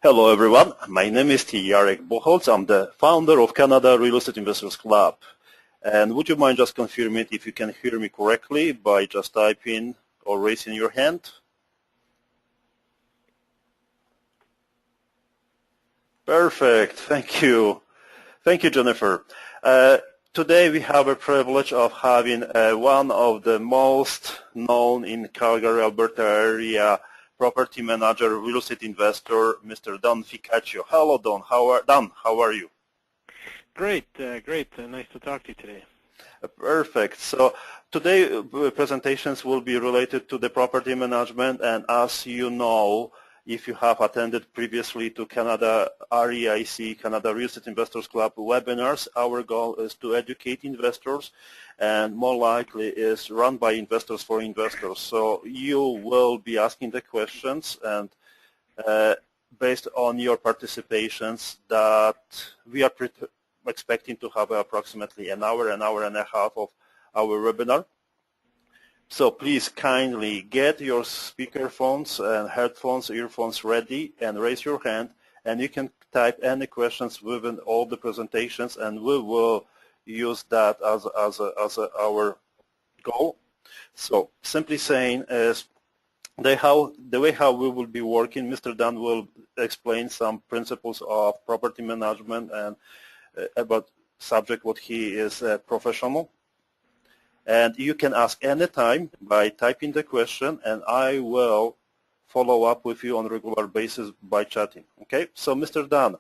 Hello everyone, my name is Jarek Bucholc. I'm the founder of Canada Real Estate Investors Club. And would you mind just confirming if you can hear me correctly by just typing or raising your hand? Perfect, thank you. Thank you, Jennifer. Today we have a privilege of having one of the most known in Calgary, Alberta area property manager, real estate investor, Mr. Don Ficaccio. Hello, Don. How are you? Great, great. Nice to talk to you today. Perfect. So today presentations will be related to the property management, and as you know, if you have attended previously to Canada REIC, Canada Real Estate Investors Club webinars, our goal is to educate investors, and more likely is run by investors for investors. So you will be asking the questions, and based on your participations, that we are expecting to have approximately an hour and a half of our webinar. So please kindly get your speaker phones and headphones, earphones ready, and raise your hand, and you can type any questions within all the presentations, and we will use that as our goal. So simply saying is the way how we will be working. Mr. Dan will explain some principles of property management and about subject what he is a professional. And you can ask any time by typing the question, and I will follow up with you on a regular basis by chatting. Okay, so Mr. Dan,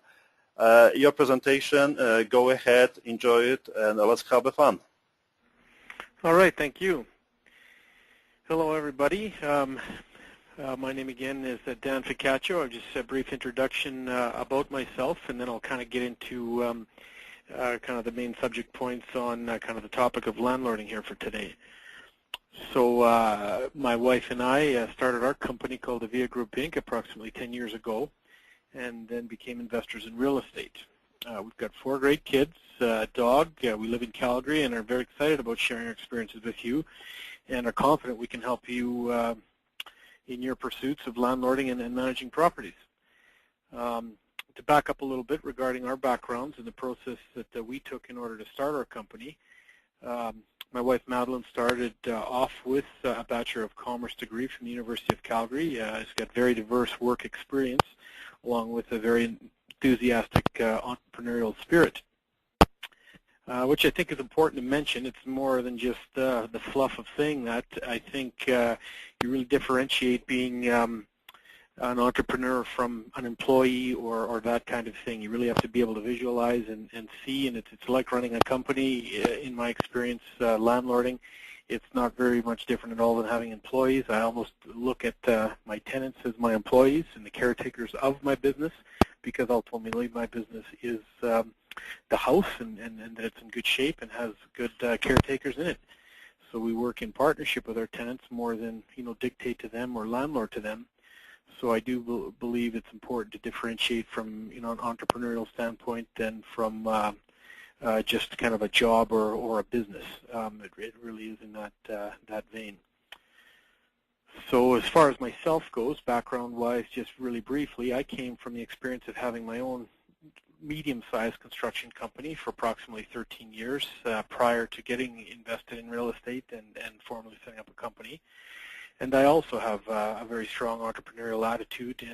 your presentation, go ahead, enjoy it, and let's have fun. All right, thank you. Hello, everybody. My name again is Dan Ficaccio. I'll just a brief introduction about myself, and then I'll kind of get into kind of the main subject points on kind of the topic of landlording here for today. So my wife and I started our company called the Via Group Inc. approximately 10 years ago, and then became investors in real estate. We've got 4 great kids, a dog. We live in Calgary and are very excited about sharing our experiences with you, and are confident we can help you in your pursuits of landlording and managing properties. To back up a little bit regarding our backgrounds and the process that we took in order to start our company, my wife Madeline started off with a Bachelor of Commerce degree from the University of Calgary. She's got very diverse work experience along with a very enthusiastic entrepreneurial spirit, which I think is important to mention. It's more than just the fluff of saying that. I think you really differentiate being an entrepreneur from an employee or that kind of thing. You really have to be able to visualize and see, and it's like running a company. In my experience, landlording, it's not very much different at all than having employees. I almost look at my tenants as my employees and the caretakers of my business, because ultimately my business is the house, and that it's in good shape and has good caretakers in it. So we work in partnership with our tenants more than dictate to them or landlord to them. So I do believe it's important to differentiate from an entrepreneurial standpoint than from just kind of a job or a business. It really is in that vein. So as far as myself goes, background-wise, just really briefly, I came from the experience of having my own medium-sized construction company for approximately 13 years prior to getting invested in real estate and formally setting up a company. And I also have a very strong entrepreneurial attitude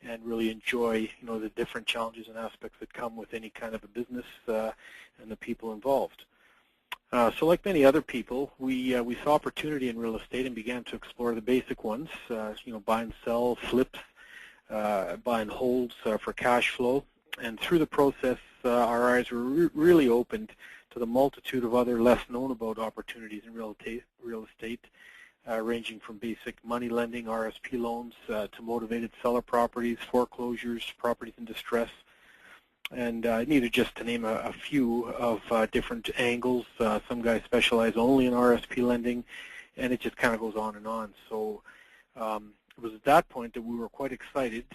and really enjoy the different challenges and aspects that come with any kind of a business and the people involved. So like many other people, we saw opportunity in real estate and began to explore the basic ones, buy and sell, flips, buy and holds for cash flow. And through the process, our eyes were really opened to the multitude of other less known about opportunities in real estate, ranging from basic money lending, RSP loans, to motivated seller properties, foreclosures, properties in distress, and needed just to name a few of different angles. Some guys specialize only in RSP lending, and it just kind of goes on and on. So it was at that point that we were quite excited,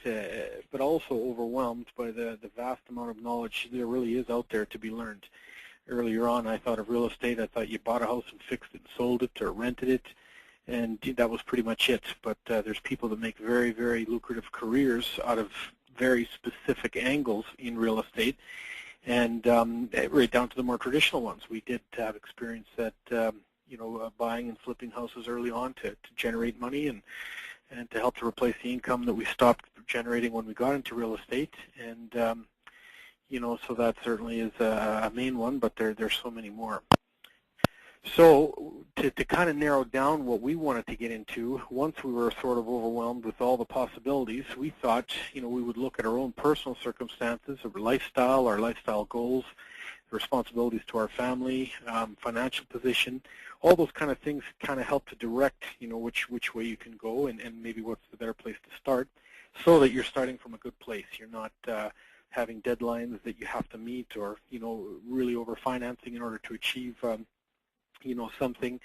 but also overwhelmed by the vast amount of knowledge there really is out there to be learned. Earlier on, I thought of real estate, I thought you bought a house and fixed it and sold it or rented it. and that was pretty much it. But there's people that make very, very lucrative careers out of very specific angles in real estate, and right down to the more traditional ones. We did have experience at buying and flipping houses early on to generate money and to help to replace the income that we stopped generating when we got into real estate. And so that certainly is a main one, but there's so many more. So to kind of narrow down what we wanted to get into, once we were sort of overwhelmed with all the possibilities, we thought, we would look at our own personal circumstances, our lifestyle goals, responsibilities to our family, financial position, all those kind of things kind of help to direct, which way you can go and maybe what's the better place to start, so that you're starting from a good place. You're not having deadlines that you have to meet, or, really over-financing in order to achieve something.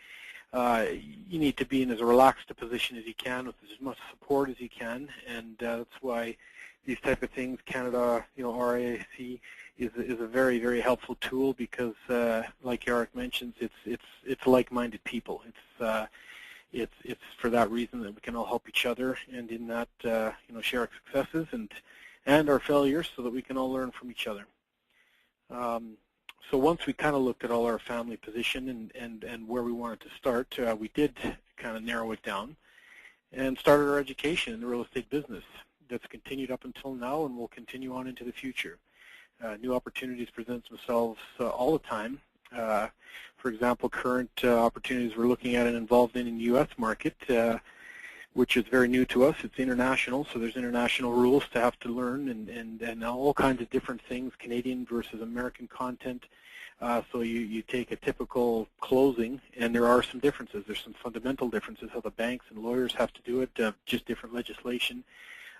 You need to be in as relaxed a position as you can, with as much support as you can, and that's why these type of things, Canada, RIAC, is a very, very helpful tool, because, like Jarek mentions, it's like-minded people. It's for that reason that we can all help each other, and in that, share our successes and our failures, so that we can all learn from each other. So once we kind of looked at all our family position and where we wanted to start, we did kind of narrow it down and started our education in the real estate business. That's continued up until now and will continue on into the future. New opportunities present themselves all the time. For example, current opportunities we're looking at and involved in the U.S. market, which is very new to us. It's international, so there's international rules to have to learn, and all kinds of different things, Canadian versus American content. So you take a typical closing, and there are some differences. There's some fundamental differences, how the banks and lawyers have to do it, just different legislation,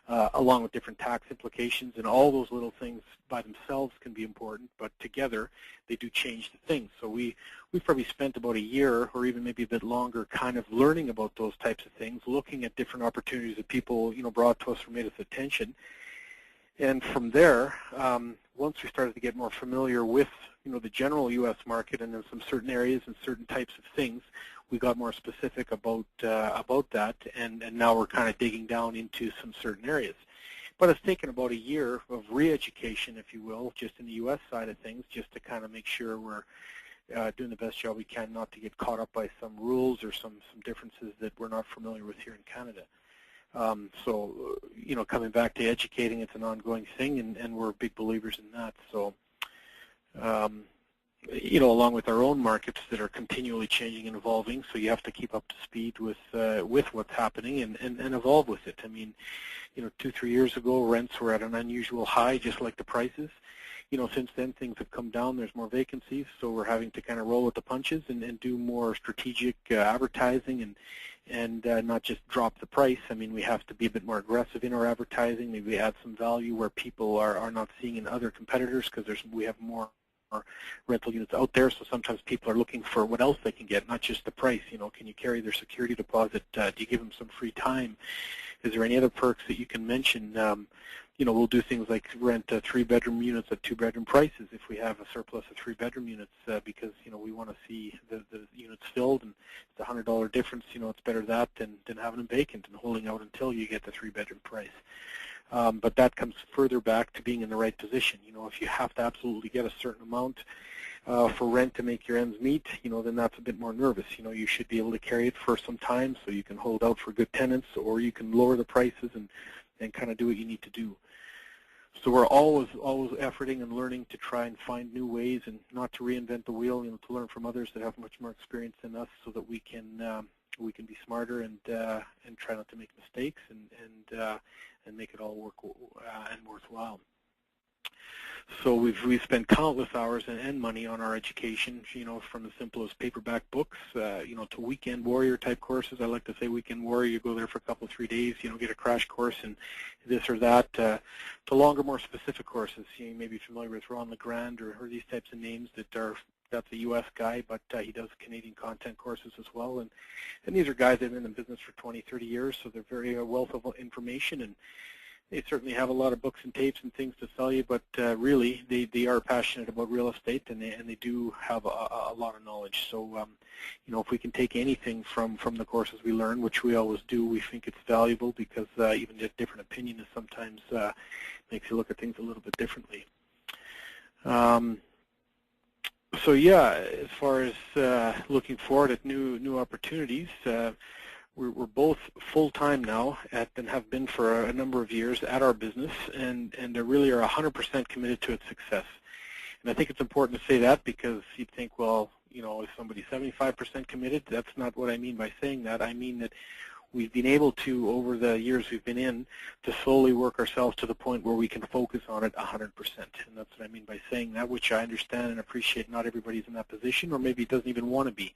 along with different tax implications, and all those little things by themselves can be important, but together they do change the things. So we've probably spent about a year, or even maybe a bit longer, kind of learning about those types of things, looking at different opportunities that people brought to us or made us attention. And from there, once we started to get more familiar with the general U.S. market, and in some certain areas and certain types of things, we got more specific about that, and now we're kind of digging down into some certain areas. But it's taken about a year of re-education, if you will, just in the U.S. side of things, just to kind of make sure we're doing the best job we can not to get caught up by some rules or some differences that we're not familiar with here in Canada. So, coming back to educating, it's an ongoing thing, and we're big believers in that. So, along with our own markets that are continually changing and evolving, so you have to keep up to speed with what's happening and evolve with it. I mean, 2-3 years ago, rents were at an unusual high, just like the prices. Since then, things have come down. There's more vacancies, so we're having to kind of roll with the punches and do more strategic advertising and not just drop the price. I mean, we have to be a bit more aggressive in our advertising. Maybe add some value where people are not seeing in other competitors, because we have more rental units out there, so sometimes people are looking for what else they can get, not just the price. Can you carry their security deposit? Do you give them some free time? Is there any other perks that you can mention? We'll do things like rent 3-bedroom units at 2-bedroom prices if we have a surplus of 3-bedroom units, because we want to see the units filled, and it's a $100 difference. It's better that than having them vacant and holding out until you get the 3-bedroom price. But that comes further back to being in the right position. If you have to absolutely get a certain amount for rent to make your ends meet, then that's a bit more nervous. You should be able to carry it for some time so you can hold out for good tenants, or you can lower the prices and kind of do what you need to do. So we're always efforting and learning to try and find new ways, and not to reinvent the wheel, to learn from others that have much more experience than us, so that we can be smarter and try not to make mistakes and make it all work and worthwhile. So we've spent countless hours and money on our education, from the simplest paperback books, to weekend warrior type courses. I like to say weekend warrior. You go there for a couple, 3 days, get a crash course in this or that, to longer, more specific courses. You may be familiar with Ron LeGrand or these types of names that's a U.S. guy, but he does Canadian content courses as well. And these are guys that have been in the business for 20, 30 years, so they're very wealth of information, and they certainly have a lot of books and tapes and things to sell you, but really they are passionate about real estate, and they do have a lot of knowledge. So if we can take anything from the courses we learn, which we always do, we think it's valuable, because even a different opinion is sometimes makes you look at things a little bit differently. So yeah, as far as looking forward at new opportunities, we're both full-time now and have been for a number of years at our business, and really are 100% committed to its success. And I think it's important to say that, because you'd think, well, is somebody 75% committed? That's not what I mean by saying that. I mean that we've been able to, over the years we've been in, to slowly work ourselves to the point where we can focus on it 100%. And that's what I mean by saying that, which I understand and appreciate not everybody's in that position, or maybe doesn't even want to be.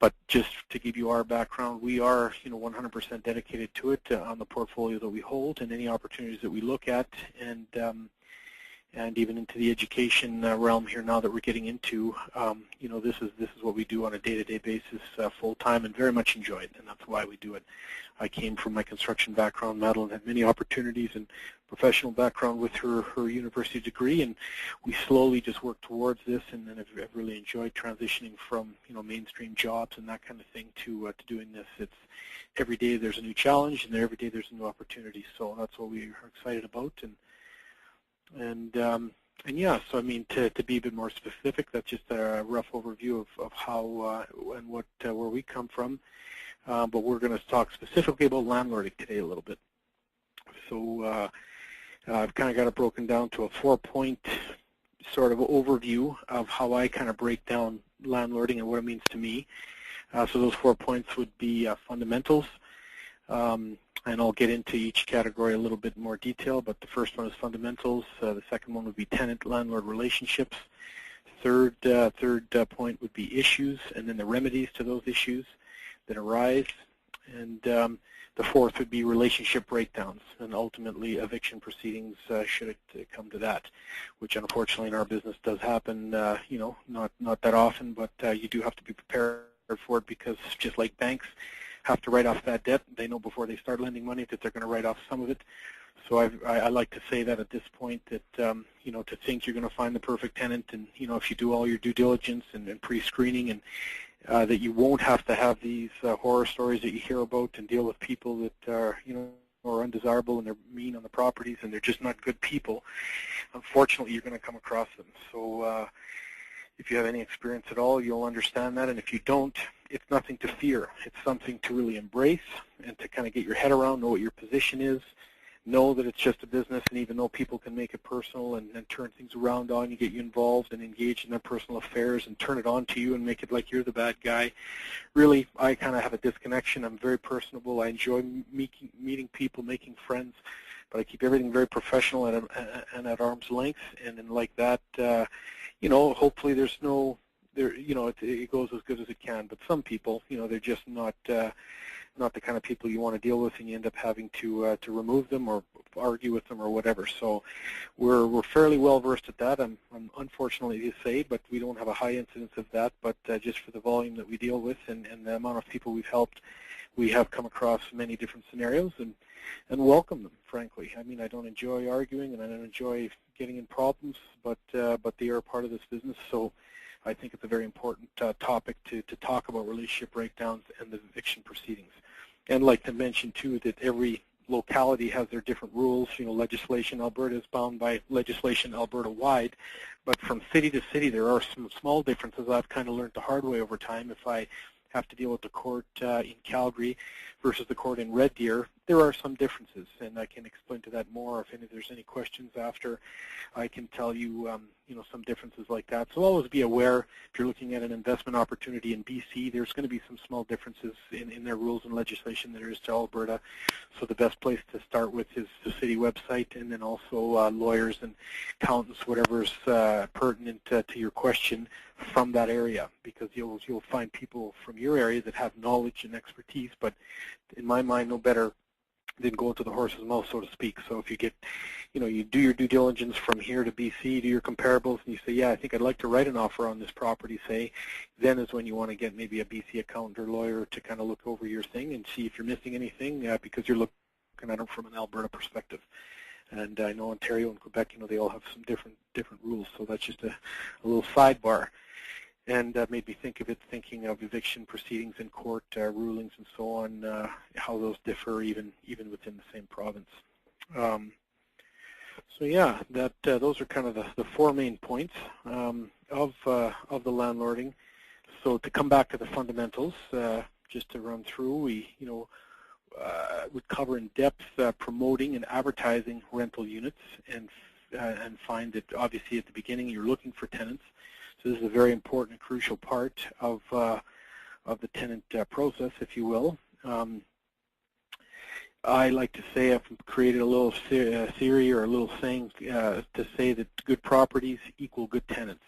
But just to give you our background, we are 100% dedicated to it on the portfolio that we hold and any opportunities that we look at, and even into the education realm here now that we're getting into. This is what we do on a day-to-day basis, full-time, and very much enjoy it, and that's why we do it. I came from my construction background. Madeline had many opportunities and professional background with her university degree, and we slowly just worked towards this, and then I've really enjoyed transitioning from mainstream jobs and that kind of thing to doing this. It's every day there's a new challenge, and every day there's a new opportunity. So that's what we are excited about, and yeah. So I mean, to be a bit more specific, that's just a rough overview of how and what where we come from. But we're going to talk specifically about landlording today a little bit. So I've kind of got it broken down to a 4-point sort of overview of how I kind of break down landlording and what it means to me. So those 4 points would be fundamentals, and I'll get into each category a little bit more detail, but the first one is fundamentals. The second one would be tenant-landlord relationships. Third point would be issues, and then the remedies to those issues that arise. And the fourth would be relationship breakdowns, and ultimately eviction proceedings should it come to that, which unfortunately in our business does happen, not that often, but you do have to be prepared for it, because just like banks have to write off that debt, they know before they start lending money that they're going to write off some of it. So I like to say that at this point that, to think you're going to find the perfect tenant, and, if you do all your due diligence and pre-screening, and that you won't have to have these horror stories that you hear about and deal with people that are, are undesirable, and they're mean on the properties, and they're just not good people. Unfortunately, you're going to come across them. So if you have any experience at all, you'll understand that. And if you don't, it's nothing to fear. It's something to really embrace and to kind of get your head around, know what your position is, know that it's just a business, and even though people can make it personal and turn things around on you, get you involved and engaged in their personal affairs and turn it on to you and make it like you're the bad guy, really, I kind of have a disconnection. I'm very personable. I enjoy meeting people, making friends, but I keep everything very professional and at arm's length, and then like that, hopefully there's no, it goes as good as it can. But some people, they're just not the kind of people you want to deal with, and you end up having to remove them or argue with them or whatever. So we're fairly well versed at that. I'm unfortunately to say, but we don't have a high incidence of that. But just for the volume that we deal with and the amount of people we've helped, we have come across many different scenarios and welcome them, frankly. I mean, I don't enjoy arguing and I don't enjoy getting in problems, but they are a part of this business. So I think it's a very important topic to talk about relationship breakdowns and the eviction proceedings. And like to mention, too, that every locality has their different rules. Legislation, Alberta is bound by legislation Alberta-wide, but from city to city there are some small differences I've kind of learned the hard way over time. If I have to deal with the court in Calgary versus the court in Red Deer, there are some differences, and I can explain to that more if there's any questions after. I can tell you, some differences like that. So always be aware, if you're looking at an investment opportunity in BC, there's going to be some small differences in their rules and legislation there is to Alberta. So the best place to start with is the city website, and then also lawyers and accountants, whatever's pertinent to your question from that area, because you'll find people from your area that have knowledge and expertise, but in my mind, no better than go to the horse's mouth, so to speak. So if you get, you do your due diligence from here to BC, do your comparables, and you say, yeah, I think I'd like to write an offer on this property, say, then is when you want to get maybe a BC accountant or lawyer to kind of look over your thing and see if you're missing anything, because you're looking looking at them from an Alberta perspective. And I know Ontario and Quebec, they all have some different rules. So that's just a little sidebar. And made me think of it, thinking of eviction proceedings in court, rulings and so on, how those differ even within the same province. So yeah, those are kind of the 4 main points of the landlording. So to come back to the fundamentals, just to run through, we would cover in depth promoting and advertising rental units, and find that obviously at the beginning you're looking for tenants. So this is a very important and crucial part of the tenant process, if you will. I like to say I've created a little theory or a little saying to say that good properties equal good tenants.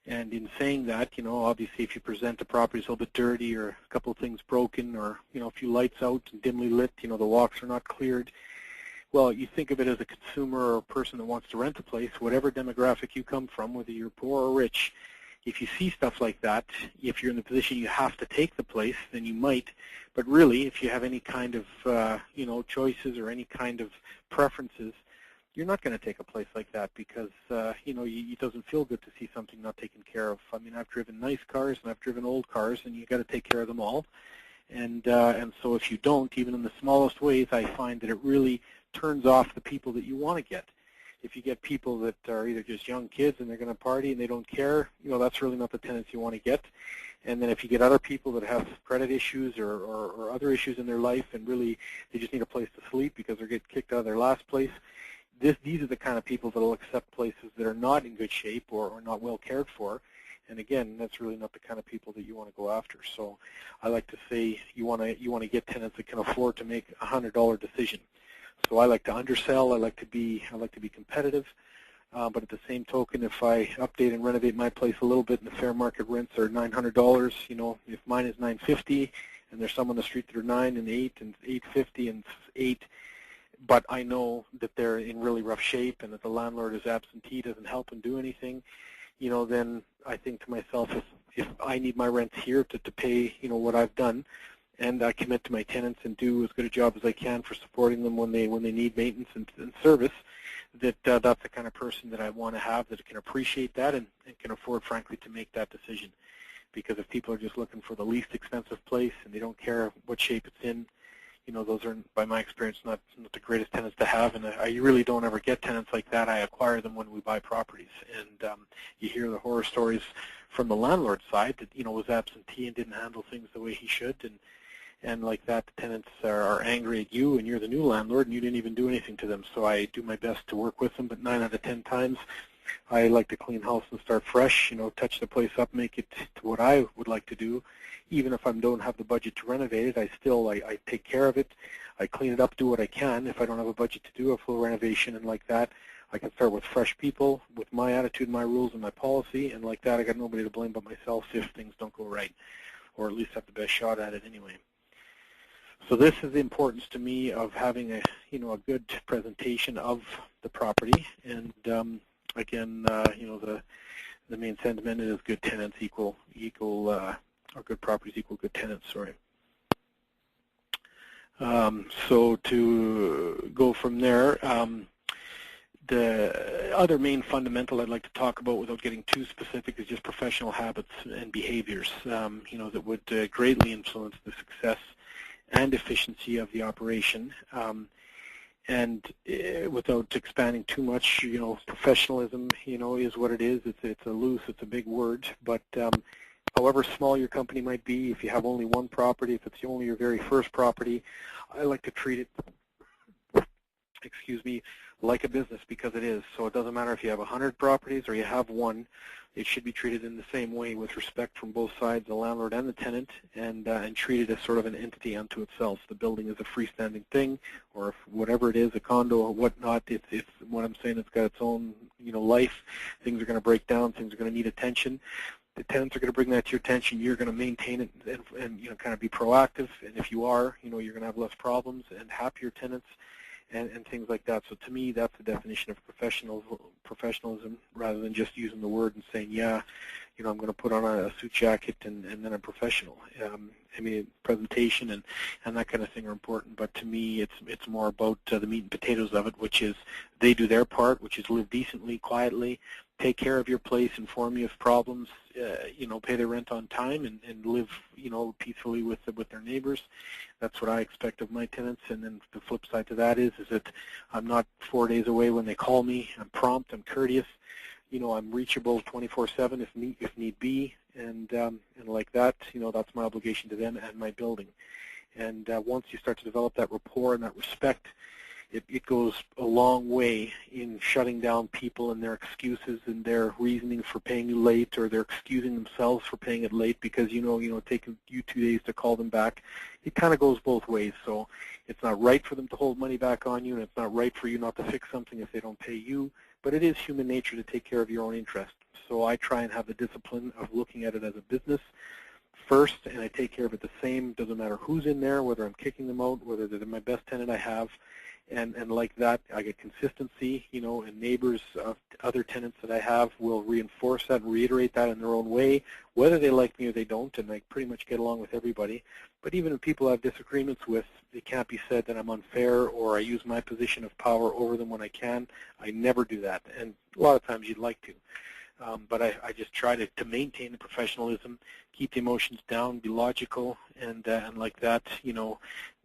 And in saying that, obviously if you present a property that's a little bit dirty or a couple of things broken, or, a few lights out and dimly lit, the walks are not cleared, well, you think of it as a consumer or a person that wants to rent a place, whatever demographic you come from, whether you're poor or rich. If you see stuff like that, if you're in the position you have to take the place, then you might. But really, if you have any kind of, choices or any kind of preferences, you're not going to take a place like that because, it doesn't feel good to see something not taken care of. I mean, I've driven nice cars and I've driven old cars, and you've got to take care of them all. And so if you don't, even in the smallest ways, I find that it really turns off the people that you want to get. If you get people that are either just young kids and they're going to party and they don't care, that's really not the tenants you want to get. And then if you get other people that have credit issues or other issues in their life and really they just need a place to sleep because they're getting kicked out of their last place, these are the kind of people that will accept places that are not in good shape or not well cared for. And again, that's really not the kind of people that you want to go after. So I like to say you want to get tenants that can afford to make a $100 decision. So I like to undersell. I like to be competitive. But at the same token, if I update and renovate my place a little bit and the fair market rents are $900, if mine is $950 and there's some on the street that are $9 and $8 and $850 and $8, but I know that they're in really rough shape and that the landlord is absentee, doesn't help and do anything, then I think to myself, if I need my rents here to pay, what I've done, and I commit to my tenants and do as good a job as I can for supporting them when they need maintenance and service, that's the kind of person that I want to have that can appreciate that and can afford, frankly, to make that decision. Because if people are just looking for the least expensive place and they don't care what shape it's in, those are, by my experience, not the greatest tenants to have. And I really don't ever get tenants like that. I acquire them when we buy properties. And you hear the horror stories from the landlord side that, was absentee and didn't handle things the way he should. And like that, the tenants are angry at you, and you're the new landlord, and you didn't even do anything to them. So I do my best to work with them, but 9 out of 10 times, I like to clean house and start fresh, touch the place up, make it to what I would like to do. Even if I don't have the budget to renovate it, I take care of it. I clean it up, do what I can. If I don't have a budget to do a full renovation and like that, I can start with fresh people, with my attitude, my rules, and my policy, and like that, I got nobody to blame but myself if things don't go right, or at least have the best shot at it anyway. So this is the importance to me of having a good presentation of the property, and again, the main sentiment is good tenants equal or good properties equal good tenants. Sorry. So to go from there, the other main fundamental I'd like to talk about, without getting too specific, is just professional habits and behaviors, that would greatly influence the success and efficiency of the operation. And without expanding too much, professionalism, is what it is. It's a big word, but however small your company might be, if you have only one property, if it's only your very first property, I like to treat it, like a business, because it is. So it doesn't matter if you have 100 properties or you have one. It should be treated in the same way, with respect from both sides, the landlord and the tenant, and treated as sort of an entity unto itself. The building is a freestanding thing, or if whatever it is, a condo or whatnot, it's what I'm saying, it's got its own, life. Things are going to break down. Things are going to need attention. The tenants are going to bring that to your attention. You're going to maintain it and kind of be proactive. And if you are, you're going to have less problems and happier tenants. and things like that. So to me, that's the definition of professionalism, rather than just using the word and saying, yeah, I'm going to put on a suit jacket and then I'm professional. I mean, presentation and that kind of thing are important, but to me, it's more about the meat and potatoes of it, which is they do their part, which is live decently, quietly, take care of your place, inform you of problems, pay their rent on time, and live, peacefully with their neighbors. That's what I expect of my tenants. And then the flip side to that is that I'm not 4 days away when they call me. I'm prompt. I'm courteous. I'm reachable 24/7 if need be, and like that. That's my obligation to them and my building. And once you start to develop that rapport and that respect, it goes a long way in shutting down people and their excuses and their reasoning for paying you late, or they're excusing themselves for paying it late because taking you 2 days to call them back. It kind of goes both ways. So it's not right for them to hold money back on you, and it's not right for you not to fix something if they don't pay you. But it is human nature to take care of your own interest. So I try and have the discipline of looking at it as a business first, and I take care of it the same. Doesn't matter who's in there, whether I'm kicking them out, whether they're my best tenant I have. And like that, I get consistency, and neighbors of other tenants that I have will reinforce that and reiterate that in their own way, whether they like me or they don't, and I pretty much get along with everybody. But even if people I have disagreements with, it can't be said that I'm unfair or I use my position of power over them when I can. I never do that, and a lot of times you'd like to. But I just try to maintain the professionalism, keep the emotions down, be logical, and like that,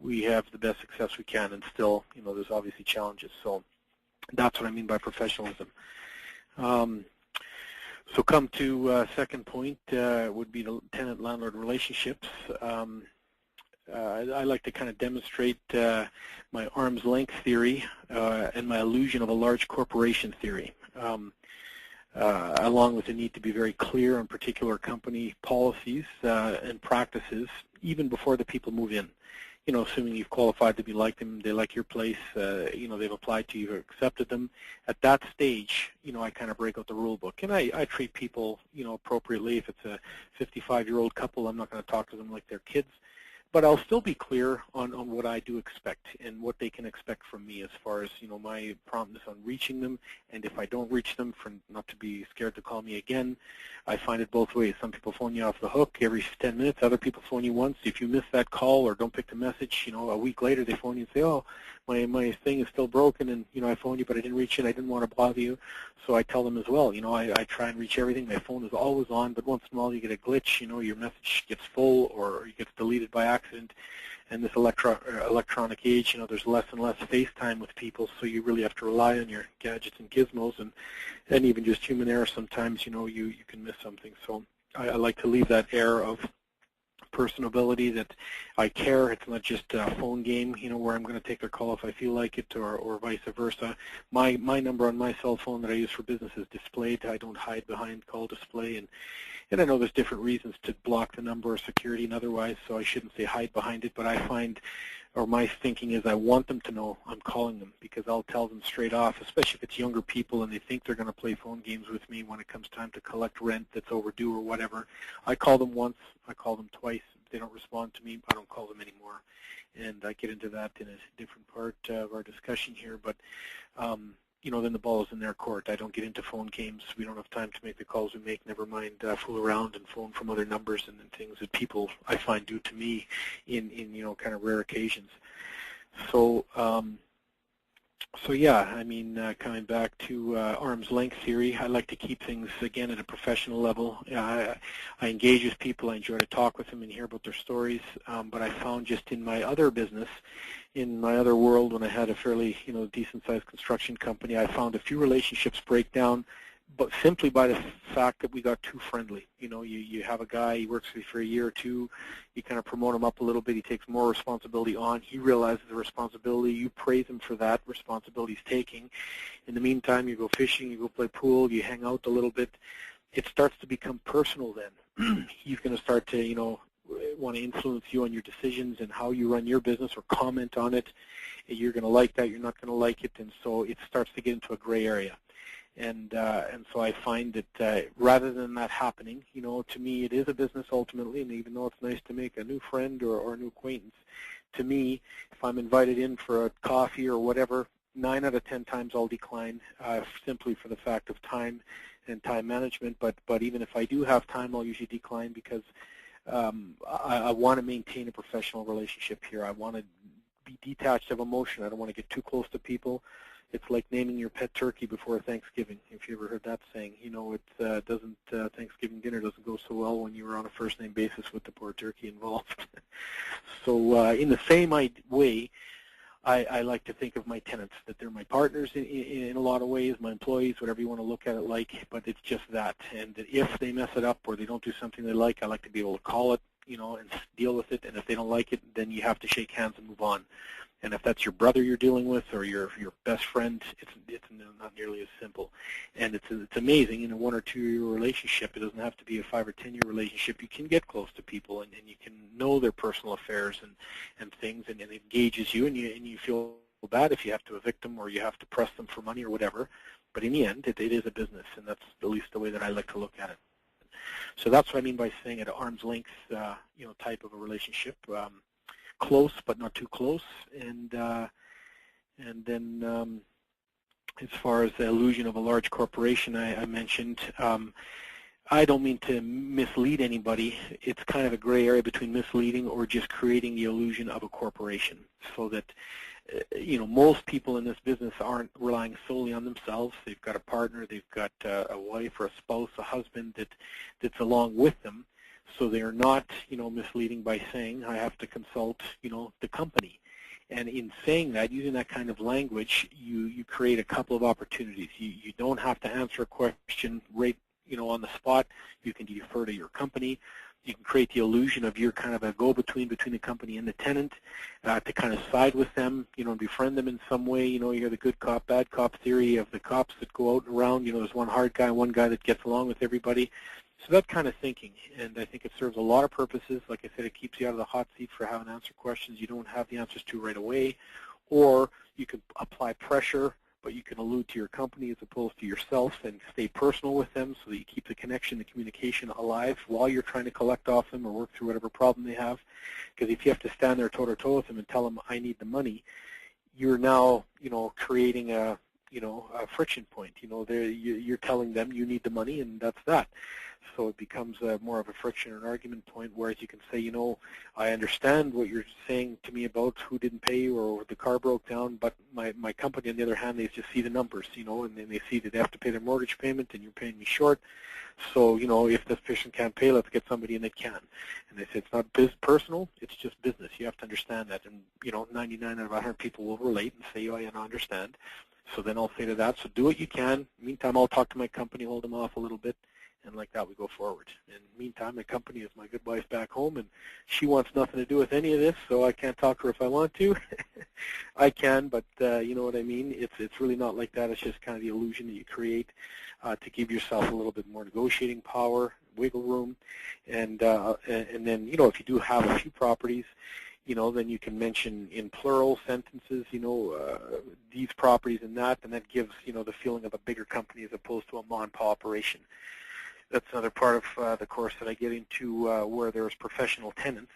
we have the best success we can. And still, there's obviously challenges. So that's what I mean by professionalism. So come to second point would be the tenant-landlord relationships. I like to kind of demonstrate my arm's length theory and my illusion of a large corporation theory. Along with the need to be very clear on particular company policies and practices, even before the people move in. Assuming you've qualified to be like them, they like your place, they've applied to you, you've accepted them. At that stage, I kind of break out the rule book. And I treat people, appropriately. If it's a 55-year-old couple, I'm not going to talk to them like they're kids. But I'll still be clear on what I do expect and what they can expect from me as far as, my promptness on reaching them. And if I don't reach them, for not to be scared to call me again. I find it both ways. Some people phone you off the hook every 10 minutes. Other people phone you once. If you miss that call or don't pick the message, a week later they phone you and say, oh, my thing is still broken, and, I phoned you, but I didn't reach it. I didn't want to bother you. So I tell them as well, I try and reach everything. My phone is always on, but once in a while you get a glitch, your message gets full or it gets deleted by accident. And this electronic age, there's less and less FaceTime with people, so you really have to rely on your gadgets and gizmos, and even just human error sometimes, you can miss something. So I like to leave that air of personability, that I care. It's not just a phone game, where I'm going to take their call if I feel like it, or vice versa. My number on my cell phone that I use for business is displayed. I don't hide behind call display, and I know there's different reasons to block the number or security and otherwise, so I shouldn't say hide behind it, but I find, or my thinking is, I want them to know I'm calling them, because I'll tell them straight off, especially if it's younger people and they think they're going to play phone games with me when it comes time to collect rent that's overdue or whatever. I call them once, I call them twice. If they don't respond to me, I don't call them anymore. And I get into that in a different part of our discussion here, but then the ball is in their court. I don't get into phone games. We don't have time to make the calls we make, never mind fool around and phone from other numbers and things that people, I find, do to me in kind of rare occasions. So, yeah, coming back to arm's length theory, I like to keep things, again, at a professional level. I engage with people. I enjoy to talk with them and hear about their stories. But I found just in my other business, in my other world, when I had a fairly, decent-sized construction company, I found a few relationships break down, but simply by the fact that we got too friendly. You have a guy, he works for you for a year or two, you kind of promote him up a little bit, he takes more responsibility on, he realizes the responsibility, you praise him for that responsibility he's taking. In the meantime, you go fishing, you go play pool, you hang out a little bit. It starts to become personal then. He's going to start to, want to influence you on your decisions and how you run your business or comment on it. You're going to like that, you're not going to like it, and so it starts to get into a gray area. And so I find that rather than that happening, to me it is a business ultimately, and even though it's nice to make a new friend or a new acquaintance, to me, if I'm invited in for a coffee or whatever, 9 out of 10 times I'll decline simply for the fact of time and time management. But even if I do have time, I'll usually decline because I want to maintain a professional relationship here. I want to be detached of emotion. I don't want to get too close to people. It's like naming your pet turkey before Thanksgiving. If you ever heard that saying, you know, it Thanksgiving dinner doesn't go so well when you're on a first-name basis with the poor turkey involved. So in the same way, I like to think of my tenants, that they're my partners in a lot of ways, my employees, whatever you want to look at it like, but it's just that. And if they mess it up or they don't do something they like, I like to be able to call it, you know, and deal with it. And if they don't like it, then you have to shake hands and move on. And if that's your brother you're dealing with or your best friend, it's not nearly as simple. And it's amazing in a 1 or 2 year relationship. It doesn't have to be a 5 or 10 year relationship. You can get close to people and you can know their personal affairs and things, and it engages you, and you feel bad if you have to evict them or you have to press them for money or whatever. But in the end, it is a business, and that's at least the way that I like to look at it. So that's what I mean by saying at arm's length, you know, type of a relationship. Close but not too close, and then as far as the illusion of a large corporation I mentioned, I don't mean to mislead anybody. It's kind of a gray area between misleading or just creating the illusion of a corporation, so that you know, most people in this business aren't relying solely on themselves. They've got a partner, they've got a wife or a spouse, a husband that's along with them. So they're not, you know, misleading by saying, I have to consult, you know, the company. And in saying that, using that kind of language, you create a couple of opportunities. You don't have to answer a question right, you know, on the spot. You can defer to your company. You can create the illusion of you're kind of a go-between between the company and the tenant to kind of side with them, you know, and befriend them in some way. You know, you hear the good cop, bad cop theory of the cops that go out and around. You know, there's one hard guy, one guy that gets along with everybody. So that kind of thinking, and I think it serves a lot of purposes. Like I said, it keeps you out of the hot seat for having to answer questions you don't have the answers to right away, or you can apply pressure, but you can allude to your company as opposed to yourself and stay personal with them so that you keep the connection, the communication alive while you're trying to collect off them or work through whatever problem they have. Because if you have to stand there toe-to-toe with them and tell them, I need the money, you're now, you know, creating a, you know, a friction point. You know, you're telling them you need the money, and that's that. So it becomes more of a friction or an argument point, whereas you can say, you know, I understand what you're saying to me about who didn't pay you or the car broke down, but my company, on the other hand, they just see the numbers, you know, and then they see that they have to pay their mortgage payment and you're paying me short. So, you know, if this person can't pay, let's get somebody in that can. And they say it's not personal, it's just business. You have to understand that. And, you know, 99 out of 100 people will relate and say, oh, yeah, I understand. So then I'll say to that, so do what you can. Meantime, I'll talk to my company, hold them off a little bit, and like that we go forward. And meantime, my company is my good wife back home, and she wants nothing to do with any of this, so I can't talk to her if I want to. I can, but you know what I mean? It's really not like that. It's just kind of the illusion that you create to give yourself a little bit more negotiating power, wiggle room, and then, you know, if you do have a few properties, you know, then you can mention in plural sentences, you know, these properties and that gives, you know, the feeling of a bigger company as opposed to a mom-and-pop operation. That's another part of the course that I get into where there's professional tenants,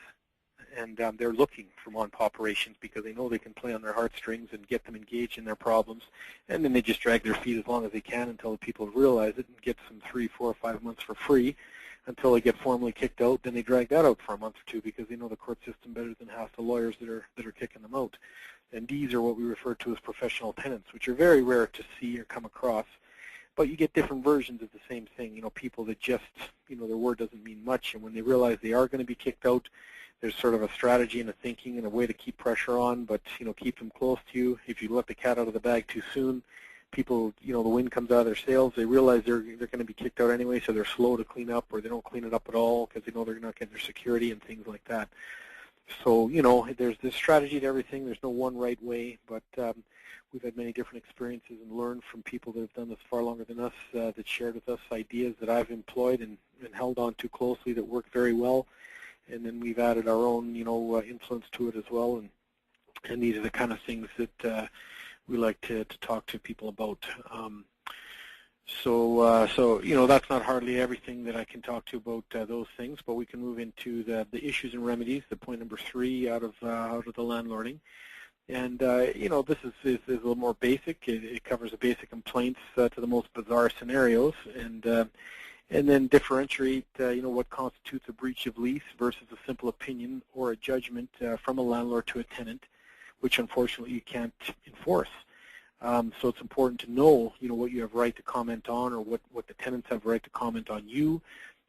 and they're looking for mom-and-pop operations because they know they can play on their heartstrings and get them engaged in their problems, and then they just drag their feet as long as they can until the people realize it and get some 3, 4, 5 months for free until they get formally kicked out. Then they drag that out for a month or two because they know the court system better than half the lawyers that are kicking them out. And these are what we refer to as professional tenants, which are very rare to see or come across. But you get different versions of the same thing, you know, people that just, you know, their word doesn't mean much, and when they realize they are going to be kicked out, there's sort of a strategy and a thinking and a way to keep pressure on, but, you know, keep them close to you. If you let the cat out of the bag too soon, people, you know, the wind comes out of their sails, they realize they're going to be kicked out anyway, so they're slow to clean up, or they don't clean it up at all because they know they're not getting their security and things like that. So, you know, there's this strategy to everything. There's no one right way, but we've had many different experiences and learned from people that have done this far longer than us that shared with us ideas that I've employed and held on to closely that work very well. And then we've added our own, you know, influence to it as well. And these are the kind of things that we like to talk to people about. So you know, that's not hardly everything that I can talk to about those things, but we can move into the issues and remedies, the point number 3 out of the landlording. And you know, this is a little more basic. It covers the basic complaints to the most bizarre scenarios, and then differentiate you know, what constitutes a breach of lease versus a simple opinion or a judgment from a landlord to a tenant, which unfortunately you can't enforce. So it's important to know, you know, what you have right to comment on, or what the tenants have right to comment on you.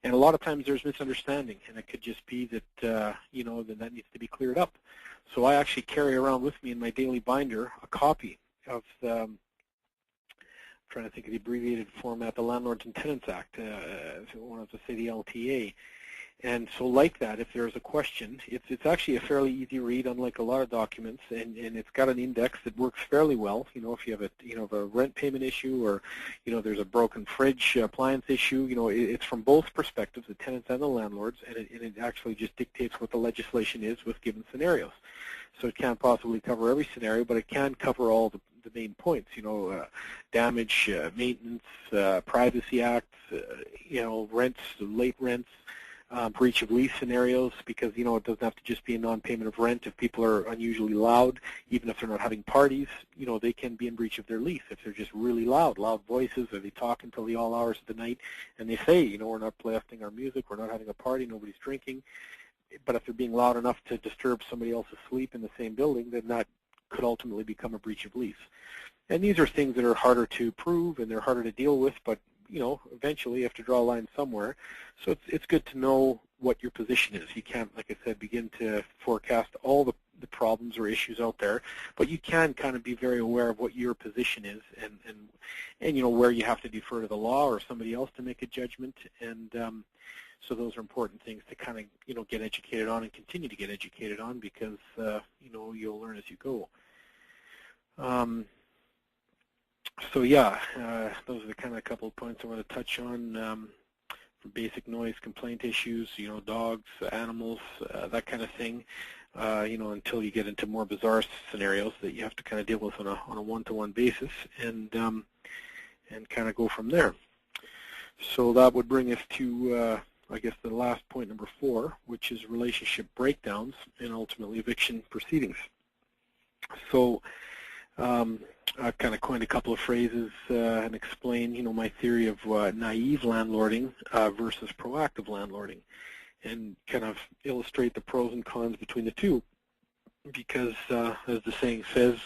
And a lot of times there's misunderstanding, and it could just be that, you know, that needs to be cleared up. So I actually carry around with me in my daily binder a copy of the, I'm trying to think of the abbreviated format, the Landlords and Tenants Act, if you want to say the LTA. And so like that, if there's a question, it's actually a fairly easy read, unlike a lot of documents, and it's got an index that works fairly well. You know, if you have a rent payment issue, or, you know, there's a broken fridge appliance issue, you know, it's from both perspectives, the tenants and the landlords, and it actually just dictates what the legislation is with given scenarios. So it can't possibly cover every scenario, but it can cover all the main points, you know, damage, maintenance, privacy acts, you know, rents, late rents, breach of lease scenarios, because, you know, it doesn't have to just be a non-payment of rent. If people are unusually loud, even if they're not having parties, you know, they can be in breach of their lease if they're just really loud voices, or they talk until the all hours of the night, and they say, you know, we're not blasting our music, we're not having a party, nobody's drinking. But if they're being loud enough to disturb somebody else's sleep in the same building, then that could ultimately become a breach of lease. And these are things that are harder to prove, and they're harder to deal with, but, you know, eventually you have to draw a line somewhere. So it's good to know what your position is. You can't, like I said, begin to forecast all the problems or issues out there, but you can kind of be very aware of what your position is, and you know, where you have to defer to the law or somebody else to make a judgment. And so those are important things to kind of, you know, get educated on and continue to get educated on, because you know, you'll learn as you go. So yeah, those are the kind of couple of points I want to touch on. For basic noise complaint issues, you know, dogs, animals, that kind of thing, you know, until you get into more bizarre scenarios that you have to kind of deal with on a one-to-one basis, and kind of go from there. So that would bring us to, I guess, the last point, number 4, which is relationship breakdowns and ultimately eviction proceedings. So I've kind of coined a couple of phrases and explain, you know, my theory of naive landlording versus proactive landlording, and kind of illustrate the pros and cons between the two. Because as the saying says,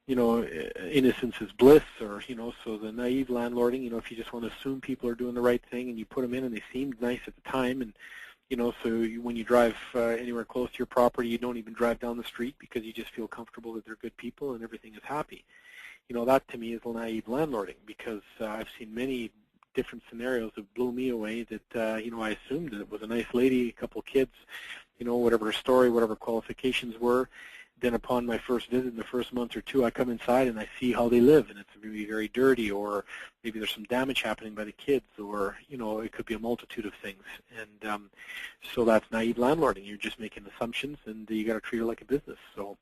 you know, innocence is bliss, or, you know, so the naive landlording, you know, if you just want to assume people are doing the right thing and you put them in and they seemed nice at the time, and, you know, so when you drive anywhere close to your property, you don't even drive down the street because you just feel comfortable that they're good people and everything is happy. You know, that to me is naive landlording, because I've seen many different scenarios that blew me away that, you know, I assumed that it was a nice lady, a couple of kids, you know, whatever her story, whatever qualifications were. Then upon my first visit in the first month or two, I come inside and I see how they live, and it's really very dirty, or maybe there's some damage happening by the kids, or, you know, it could be a multitude of things. And so that's naive landlording. You're just making assumptions, and you got to treat it like a business. So,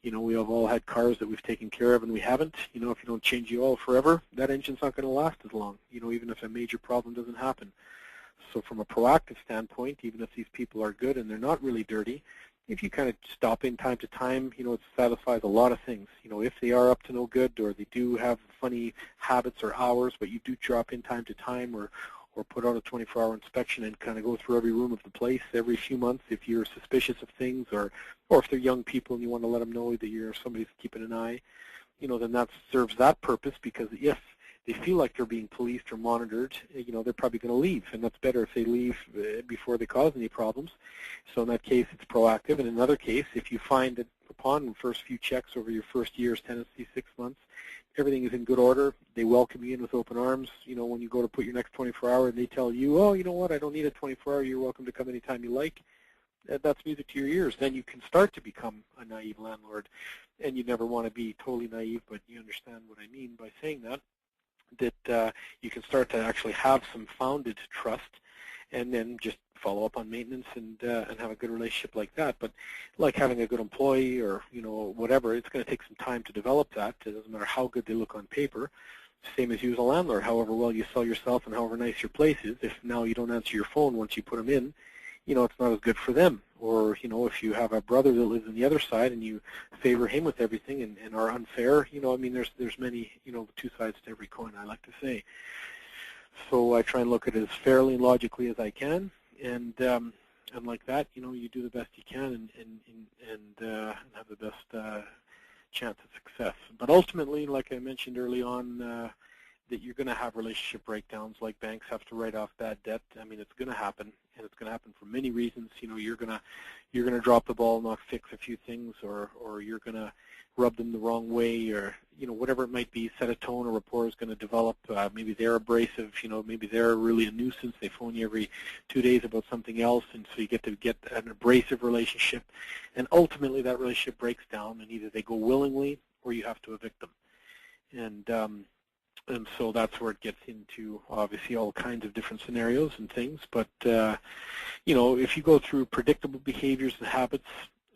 you know, we have all had cars that we've taken care of and we haven't. You know, if you don't change the oil forever, that engine's not going to last as long, you know, even if a major problem doesn't happen. So from a proactive standpoint, even if these people are good and they're not really dirty, if you kind of stop in time to time, you know, it satisfies a lot of things. You know, if they are up to no good, or they do have funny habits or hours, but you do drop in time to time, or put out a 24-hour inspection and kind of go through every room of the place every few months if you're suspicious of things, or if they're young people and you want to let them know that you're somebody's keeping an eye, you know, then that serves that purpose, because if they feel like they're being policed or monitored, you know, they're probably going to leave, and that's better if they leave before they cause any problems. So in that case, it's proactive. And in another case, if you find that upon the first few checks over your first year's tenancy, 6 months, everything is in good order, they welcome you in with open arms. You know, when you go to put your next 24-hour and they tell you, oh, you know what, I don't need a 24-hour, you're welcome to come anytime you like, that's music to your ears. Then you can start to become a naive landlord. And you never want to be totally naive, but you understand what I mean by saying that you can start to actually have some founded trust, and then just follow up on maintenance and have a good relationship like that. But like having a good employee, or, you know, whatever, it's going to take some time to develop that. It doesn't matter how good they look on paper. Same as you as a landlord. However well you sell yourself and however nice your place is, if now you don't answer your phone once you put them in, it's not as good for them. Or, if you have a brother that lives on the other side and you favor him with everything and are unfair, I mean, there's many, two sides to every coin, I like to say. So I try and look at it as fairly and logically as I can, and like that, you do the best you can and have the best chance of success. But ultimately, like I mentioned early on, that you're going to have relationship breakdowns, like banks have to write off bad debt. I mean, it's going to happen, and it's going to happen for many reasons. You're going to drop the ball, not fix a few things, or you're going to rub them the wrong way, or whatever it might be. Set a tone, or rapport is going to develop. Maybe they're abrasive. Maybe they're really a nuisance. They phone you every 2 days about something else, and so you get an abrasive relationship, and ultimately that relationship breaks down, and either they go willingly or you have to evict them. And so that's where it gets into, obviously, all kinds of different scenarios and things. But, if you go through predictable behaviors and habits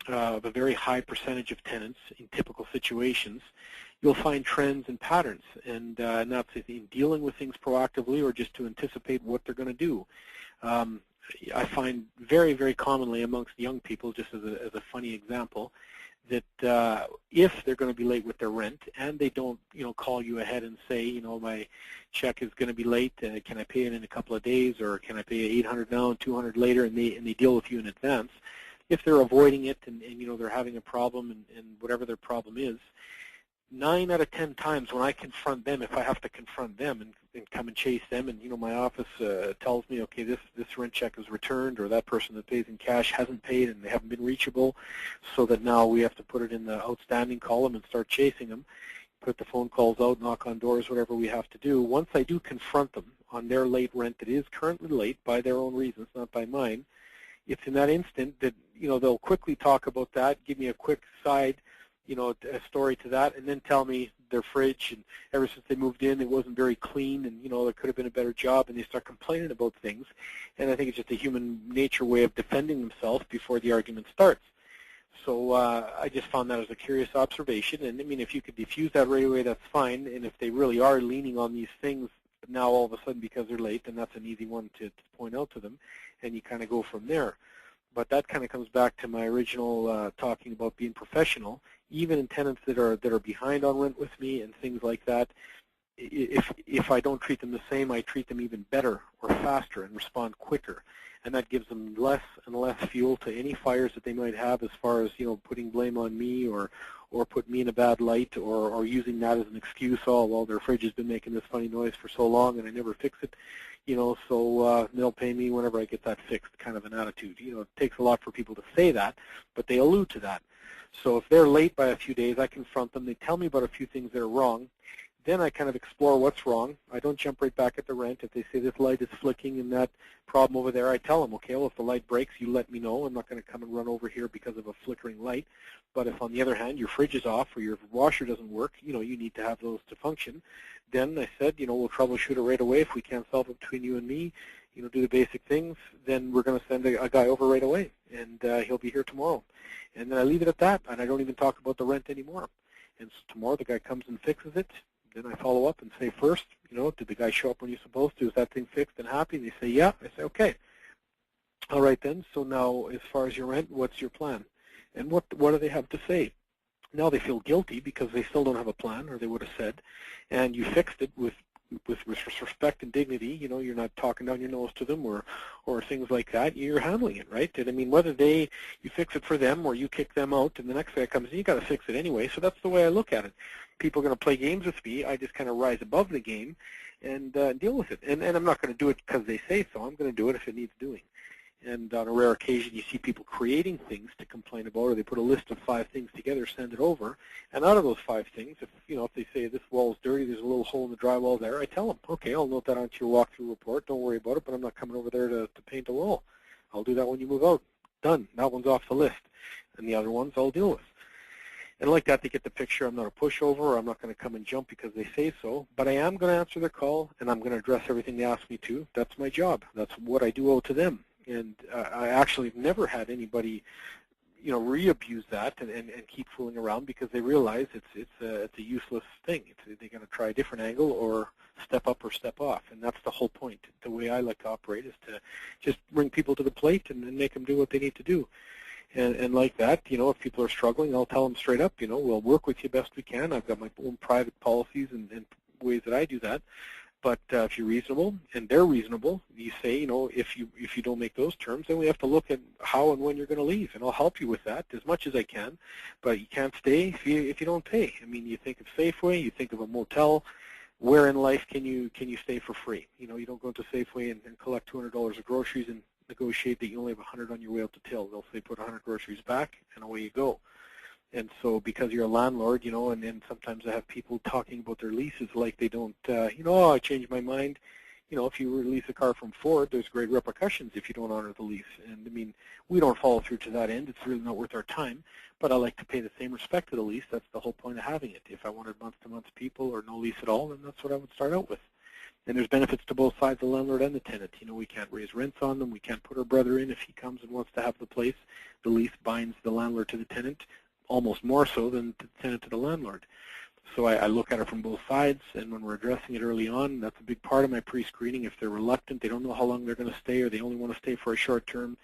of a very high percentage of tenants in typical situations, you'll find trends and patterns. And that's in dealing with things proactively or just to anticipate what they're going to do. I find very, very commonly amongst young people, just as a funny example, that if they're going to be late with their rent and they don't, call you ahead and say, my check is going to be late, can I pay it in a couple of days, or can I pay $800 now and $200 later, and they deal with you in advance. If they're avoiding it and they're having a problem and whatever their problem is, 9 out of 10 times when I confront them, if I have to confront them and come and chase them, and my office tells me, okay, this rent check is returned, or that person that pays in cash hasn't paid and they haven't been reachable, so that now we have to put it in the outstanding column and start chasing them, put the phone calls out, knock on doors, whatever we have to do. Once I do confront them on their late rent that is currently late by their own reasons, not by mine, it's in that instant that they'll quickly talk about that, give me a quick side a story to that, and then tell me their fridge, and ever since they moved in, it wasn't very clean, and there could have been a better job, and they start complaining about things. And I think it's just a human nature way of defending themselves before the argument starts. So I just found that as a curious observation, and I mean, if you could diffuse that right away, that's fine. And if they really are leaning on these things now all of a sudden because they're late, then that's an easy one to point out to them, and you kind of go from there. But that kind of comes back to my original talking about being professional. Even in tenants that are behind on rent with me and things like that, if I don't treat them the same, I treat them even better or faster and respond quicker. And that gives them less and less fuel to any fires that they might have, as far as putting blame on me or put me in a bad light, or using that as an excuse. Oh, well, their fridge has been making this funny noise for so long and I never fix it. So they'll pay me whenever I get that fixed, kind of an attitude. It takes a lot for people to say that, but they allude to that. So if they're late by a few days, I confront them. They tell me about a few things that are wrong. Then I kind of explore what's wrong. I don't jump right back at the rent. If they say this light is flicking and that problem over there, I tell them, okay, well, if the light breaks, you let me know. I'm not going to come and run over here because of a flickering light. But if, on the other hand, your fridge is off or your washer doesn't work, you need to have those to function. Then I said, we'll troubleshoot it right away. If we can't solve it between you and me, do the basic things, then we're going to send a guy over right away, and he'll be here tomorrow. And then I leave it at that, and I don't even talk about the rent anymore. And so tomorrow the guy comes and fixes it. Then I follow up and say, first, did the guy show up when he's supposed to? Is that thing fixed and happy? And they say, yeah. I say, okay. All right then, so now as far as your rent, what's your plan? And what do they have to say? Now they feel guilty because they still don't have a plan, or they would have said, and you fixed it with respect and dignity. You're not talking down your nose to them or things like that. You're handling it, right? And I mean, whether you fix it for them or you kick them out and the next guy comes in, you got to fix it anyway. So that's the way I look at it. People are going to play games with me. I just kind of rise above the game and deal with it. And I'm not going to do it because they say so. I'm going to do it if it needs doing. And on a rare occasion, you see people creating things to complain about, or they put a list of 5 things together, send it over, and out of those 5 things, if they say this wall is dirty, there's a little hole in the drywall there, I tell them, okay, I'll note that onto your walkthrough report. Don't worry about it, but I'm not coming over there to paint a wall. I'll do that when you move out. Done. That one's off the list. And the other ones I'll deal with. And like that, they get the picture. I'm not a pushover, or I'm not going to come and jump because they say so, but I am going to answer their call, and I'm going to address everything they ask me to. That's my job. That's what I do owe to them. And I actually have never had anybody, re-abuse that and keep fooling around because they realize it's a useless thing. They're going to try a different angle or step up or step off, and that's the whole point. The way I like to operate is to just bring people to the plate and make them do what they need to do. And like that, if people are struggling, I'll tell them straight up, we'll work with you best we can. I've got my own private policies and ways that I do that. But if you're reasonable and they're reasonable, you say, if you don't make those terms, then we have to look at how and when you're going to leave, and I'll help you with that as much as I can. But you can't stay if you don't pay. I mean, you think of Safeway, you think of a motel. Where in life can you stay for free? You don't go into Safeway and collect $200 of groceries and negotiate that you only have 100 on your way out the till. They'll say put 100 groceries back, and away you go. And so because you're a landlord, and then sometimes I have people talking about their leases like they don't, oh, I changed my mind. If you release a car from Ford, there's great repercussions if you don't honor the lease. And I mean, we don't follow through to that end. It's really not worth our time. But I like to pay the same respect to the lease. That's the whole point of having it. If I wanted month-to-month people or no lease at all, then that's what I would start out with. And there's benefits to both sides, the landlord and the tenant. We can't raise rents on them. We can't put our brother in if he comes and wants to have the place. The lease binds the landlord to the tenant, almost more so than the tenant to the landlord. So I look at it from both sides, and when we're addressing it early on, that's a big part of my pre-screening. If they're reluctant, they don't know how long they're going to stay, or they only want to stay for a short term,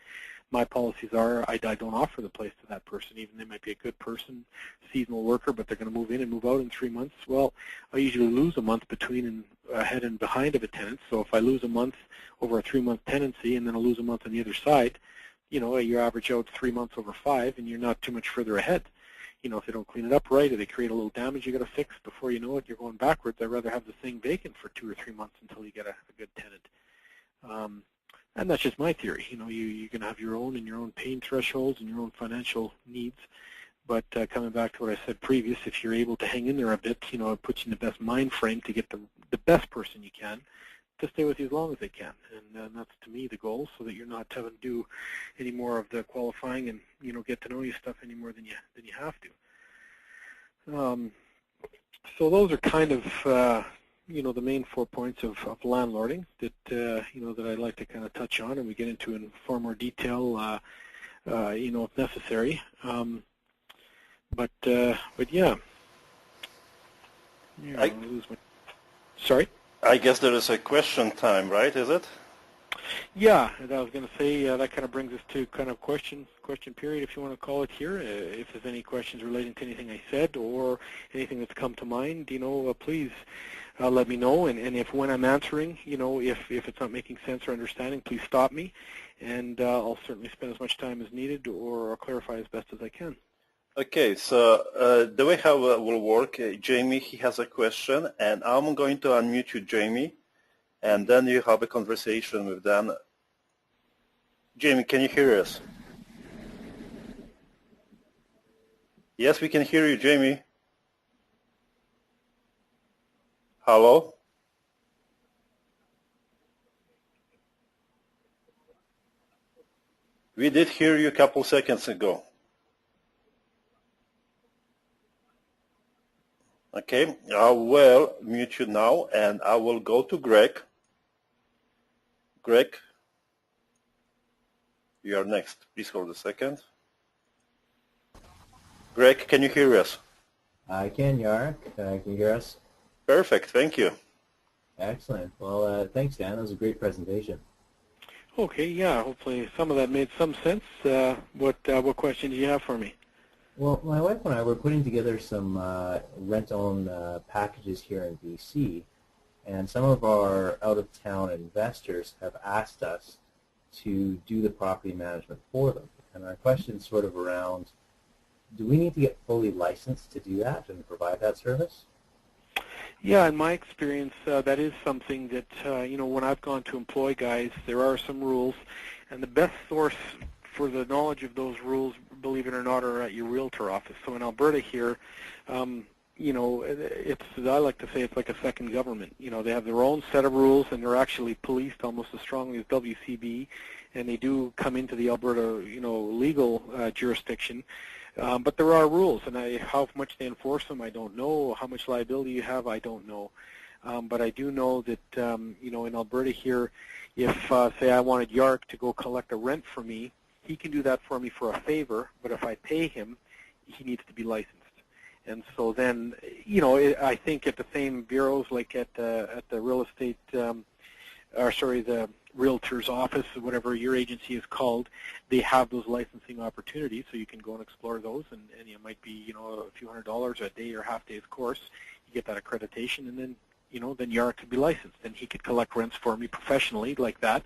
my policies are I don't offer the place to that person, even they might be a good person, seasonal worker, but they're going to move in and move out in 3 months. Well, I usually lose a month between and ahead and behind of a tenant. So if I lose a month over a 3-month tenancy and then I lose a month on the other side, you average out 3 months over 5, and you're not too much further ahead. If they don't clean it up right or they create a little damage you got to fix, before you know it, you're going backwards. I'd rather have the thing vacant for 2 or 3 months until you get a good tenant. And that's just my theory. You're going to have your own pain thresholds and your own financial needs. But coming back to what I said previous, if you're able to hang in there a bit, it puts you in the best mind frame to get the best person you can to stay with you as long as they can. And that's, to me, the goal, so that you're not having to do any more of the qualifying and, get to know you stuff any more than you have to. So those are kind of, the main 4 points of landlording that, that I'd like to kind of touch on, and we get into in far more detail, if necessary. But yeah. Sorry? I guess there is a question time, right? Is it? Yeah, I was going to say that kind of brings us to kind of question period, if you want to call it here. If there's any questions relating to anything I said or anything that's come to mind, please let me know. And if when I'm answering, if it's not making sense or understanding, please stop me, and I'll certainly spend as much time as needed or clarify as best as I can. Okay, so the way how it will work, Jamie, he has a question, and I'm going to unmute you, Jamie, and then you have a conversation with them. Jamie, can you hear us? Yes, we can hear you, Jamie. Hello? We did hear you a couple seconds ago. Okay, I will mute you now, and I will go to Greg. Greg, you are next. Please hold a second. Greg, can you hear us? I can, Jarek. Can you hear us? Perfect, thank you. Excellent. Well, thanks, Dan. That was a great presentation. Okay, yeah, hopefully some of that made some sense. What question do you have for me? Well, my wife and I were putting together some rent-own packages here in BC, and some of our out-of-town investors have asked us to do the property management for them. And our question is sort of around, do we need to get fully licensed to do that and provide that service? Yeah, in my experience, that is something that, when I've gone to employ guys, there are some rules, and the best source for the knowledge of those rules, believe it or not, are at your realtor office. So in Alberta here, it's, I like to say it's like a second government. They have their own set of rules, and they're actually policed almost as strongly as WCB, and they do come into the Alberta, legal jurisdiction. But there are rules, and how much they enforce them, I don't know. How much liability you have, I don't know. But I do know that, in Alberta here, if, say, I wanted Jarek to go collect a rent for me, he can do that for me for a favor, but if I pay him, he needs to be licensed. And so then, I think at the same bureaus, like at the real estate, the realtor's office, whatever your agency is called, they have those licensing opportunities, so you can go and explore those, and it might be, a few $100 a day or half day's course. You get that accreditation, and then, then Jarek could be licensed, and he could collect rents for me professionally like that,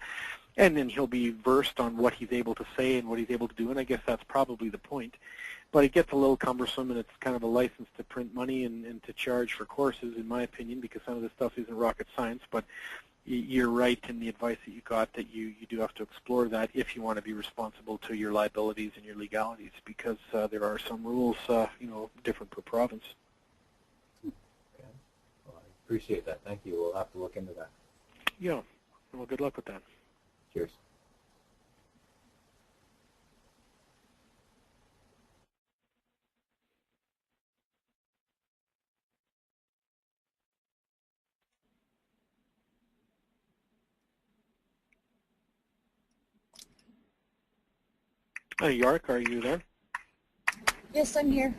and then he'll be versed on what he's able to say and what he's able to do, and I guess that's probably the point. But it gets a little cumbersome, and it's kind of a license to print money and to charge for courses, in my opinion, because some of this stuff isn't rocket science. But you're right in the advice that you got, that you do have to explore that if you want to be responsible to your liabilities and your legalities, because there are some rules, different per province. Okay. Well, I appreciate that. Thank you. We'll have to look into that. Yeah. Well, good luck with that. Cheers. Jarek, are you there? Yes, I'm here.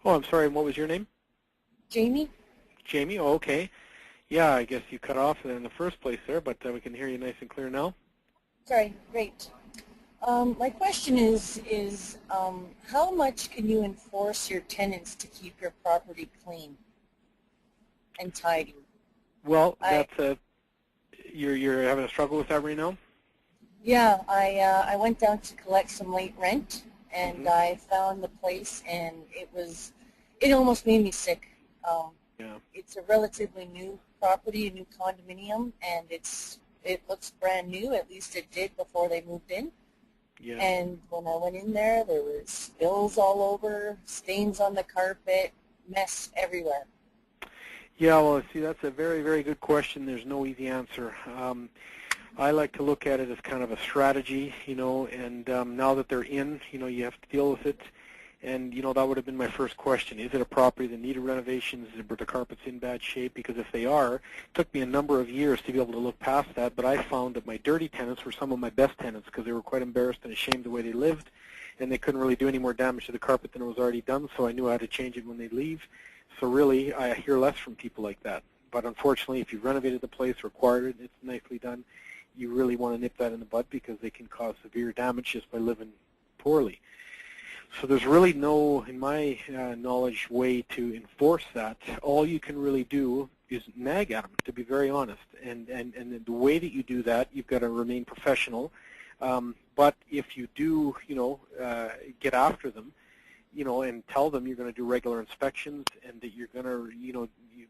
Oh, I'm sorry. What was your name? Jamie? Jamie? Oh, okay. Yeah, I guess you cut off in the first place there, but we can hear you nice and clear now. Sorry, great. My question is how much can you enforce your tenants to keep your property clean and tidy? Well, you're having a struggle with that right now? Yeah, I went down to collect some late rent, and I found the place, and it almost made me sick. Yeah. It's a relatively new property, a new condominium, and it looks brand new. At least it did before they moved in. Yeah. And when I went in there were spills all over, stains on the carpet, mess everywhere. Yeah, well, see, that's a very, very good question. There's no easy answer. I like to look at it as kind of a strategy, and now that they're in, you have to deal with it. And, that would have been my first question. Is it a property that needed renovations? Is the carpets in bad shape? Because if they are, it took me a number of years to be able to look past that, but I found that my dirty tenants were some of my best tenants because they were quite embarrassed and ashamed the way they lived, and they couldn't really do any more damage to the carpet than it was already done, so I knew how to change it when they leave. So really, I hear less from people like that. But unfortunately, if you've renovated the place, required it, it's nicely done, you really want to nip that in the bud because they can cause severe damage just by living poorly. So there's really no, in my knowledge, way to enforce that. All you can really do is nag at them, to be very honest. And the way that you do that, you've got to remain professional. But if you do, get after them, and tell them you're going to do regular inspections and that you're going to, you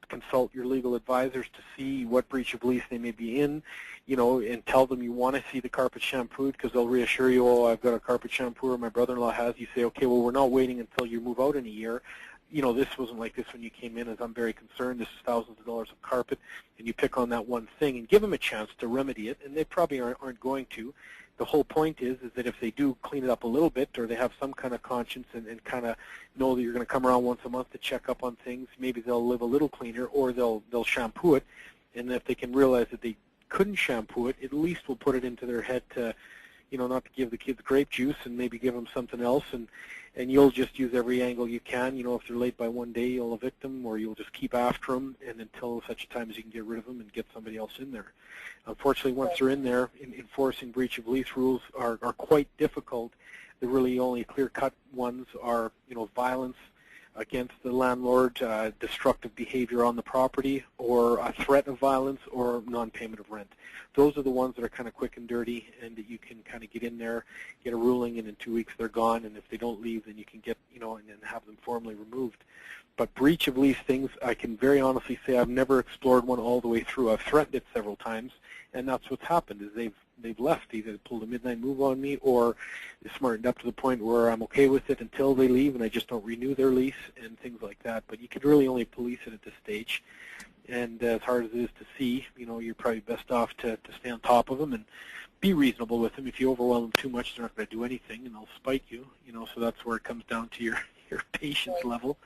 consult your legal advisors to see what breach of lease they may be in, and tell them you want to see the carpet shampooed because they'll reassure you, oh, I've got a carpet shampooer my brother-in-law has. You say, okay, well, we're not waiting until you move out in a year. This wasn't like this when you came in, as I'm very concerned. This is thousands of dollars of carpet, and you pick on that one thing and give them a chance to remedy it, and they probably aren't going to. The whole point is that if they do clean it up a little bit or they have some kind of conscience and kind of know that you're going to come around once a month to check up on things, maybe they'll live a little cleaner or they'll shampoo it. And if they can realize that they couldn't shampoo it, at least we'll put it into their head to, not to give the kids grape juice and maybe give them something else. And you'll just use every angle you can. If they're late by one day, you'll evict them or you'll just keep after them and until such a time as you can get rid of them and get somebody else in there. Unfortunately, once they're in there, enforcing breach of lease rules are quite difficult. The really only clear-cut ones are, violence against the landlord, destructive behavior on the property, or a threat of violence, or non-payment of rent. Those are the ones that are kind of quick and dirty, and that you can kind of get in there, get a ruling, and in 2 weeks they're gone. And if they don't leave, then you can get, and then have them formally removed. But breach of lease things, I can very honestly say I've never explored one all the way through. I've threatened it several times, and that's what's happened is they've left. Either pulled a midnight move on me or they smartened up to the point where I'm okay with it until they leave and I just don't renew their lease and things like that. But you can really only police it at this stage. And as hard as it is to see, you're probably best off to stay on top of them and be reasonable with them. If you overwhelm them too much, they're not going to do anything and they'll spike you. So that's where it comes down to your patience level.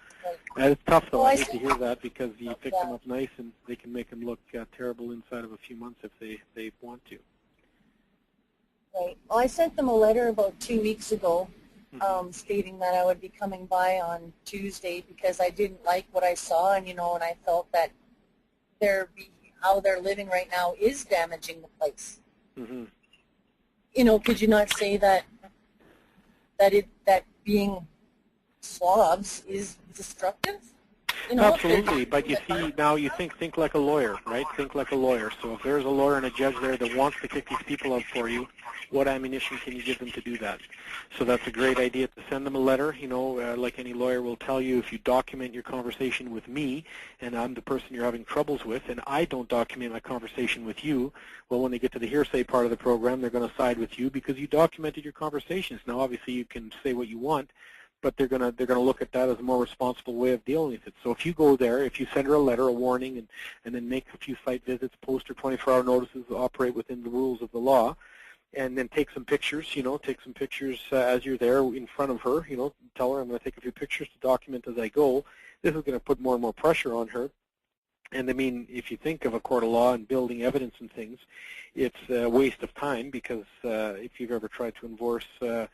And it's tough, though. I hate to hear that because you pick them up nice and they can make them look terrible inside of a few months if they want to. Right. Well, I sent them a letter about 2 weeks ago stating that I would be coming by on Tuesday because I didn't like what I saw, and and I felt that how they're living right now is damaging the place. Could you not say that being slobs is destructive? Absolutely, but you see, now you think like a lawyer, right? Think like a lawyer. So if there's a lawyer and a judge there that wants to kick these people out for you, what ammunition can you give them to do that? So that's a great idea to send them a letter. Like any lawyer will tell you, if you document your conversation with me, and I'm the person you're having troubles with, and I don't document my conversation with you, well, when they get to the hearsay part of the program, they're going to side with you because you documented your conversations. Now, obviously, you can say what you want, but they're gonna look at that as a more responsible way of dealing with it. So if you go there, if you send her a letter, a warning, and then make a few site visits, post her 24-hour notices, operate within the rules of the law, and then take some pictures, as you're there in front of her, tell her I'm going to take a few pictures to document as I go. This is going to put more and more pressure on her. And I mean, if you think of a court of law and building evidence and things, it's a waste of time because if you've ever tried to enforce a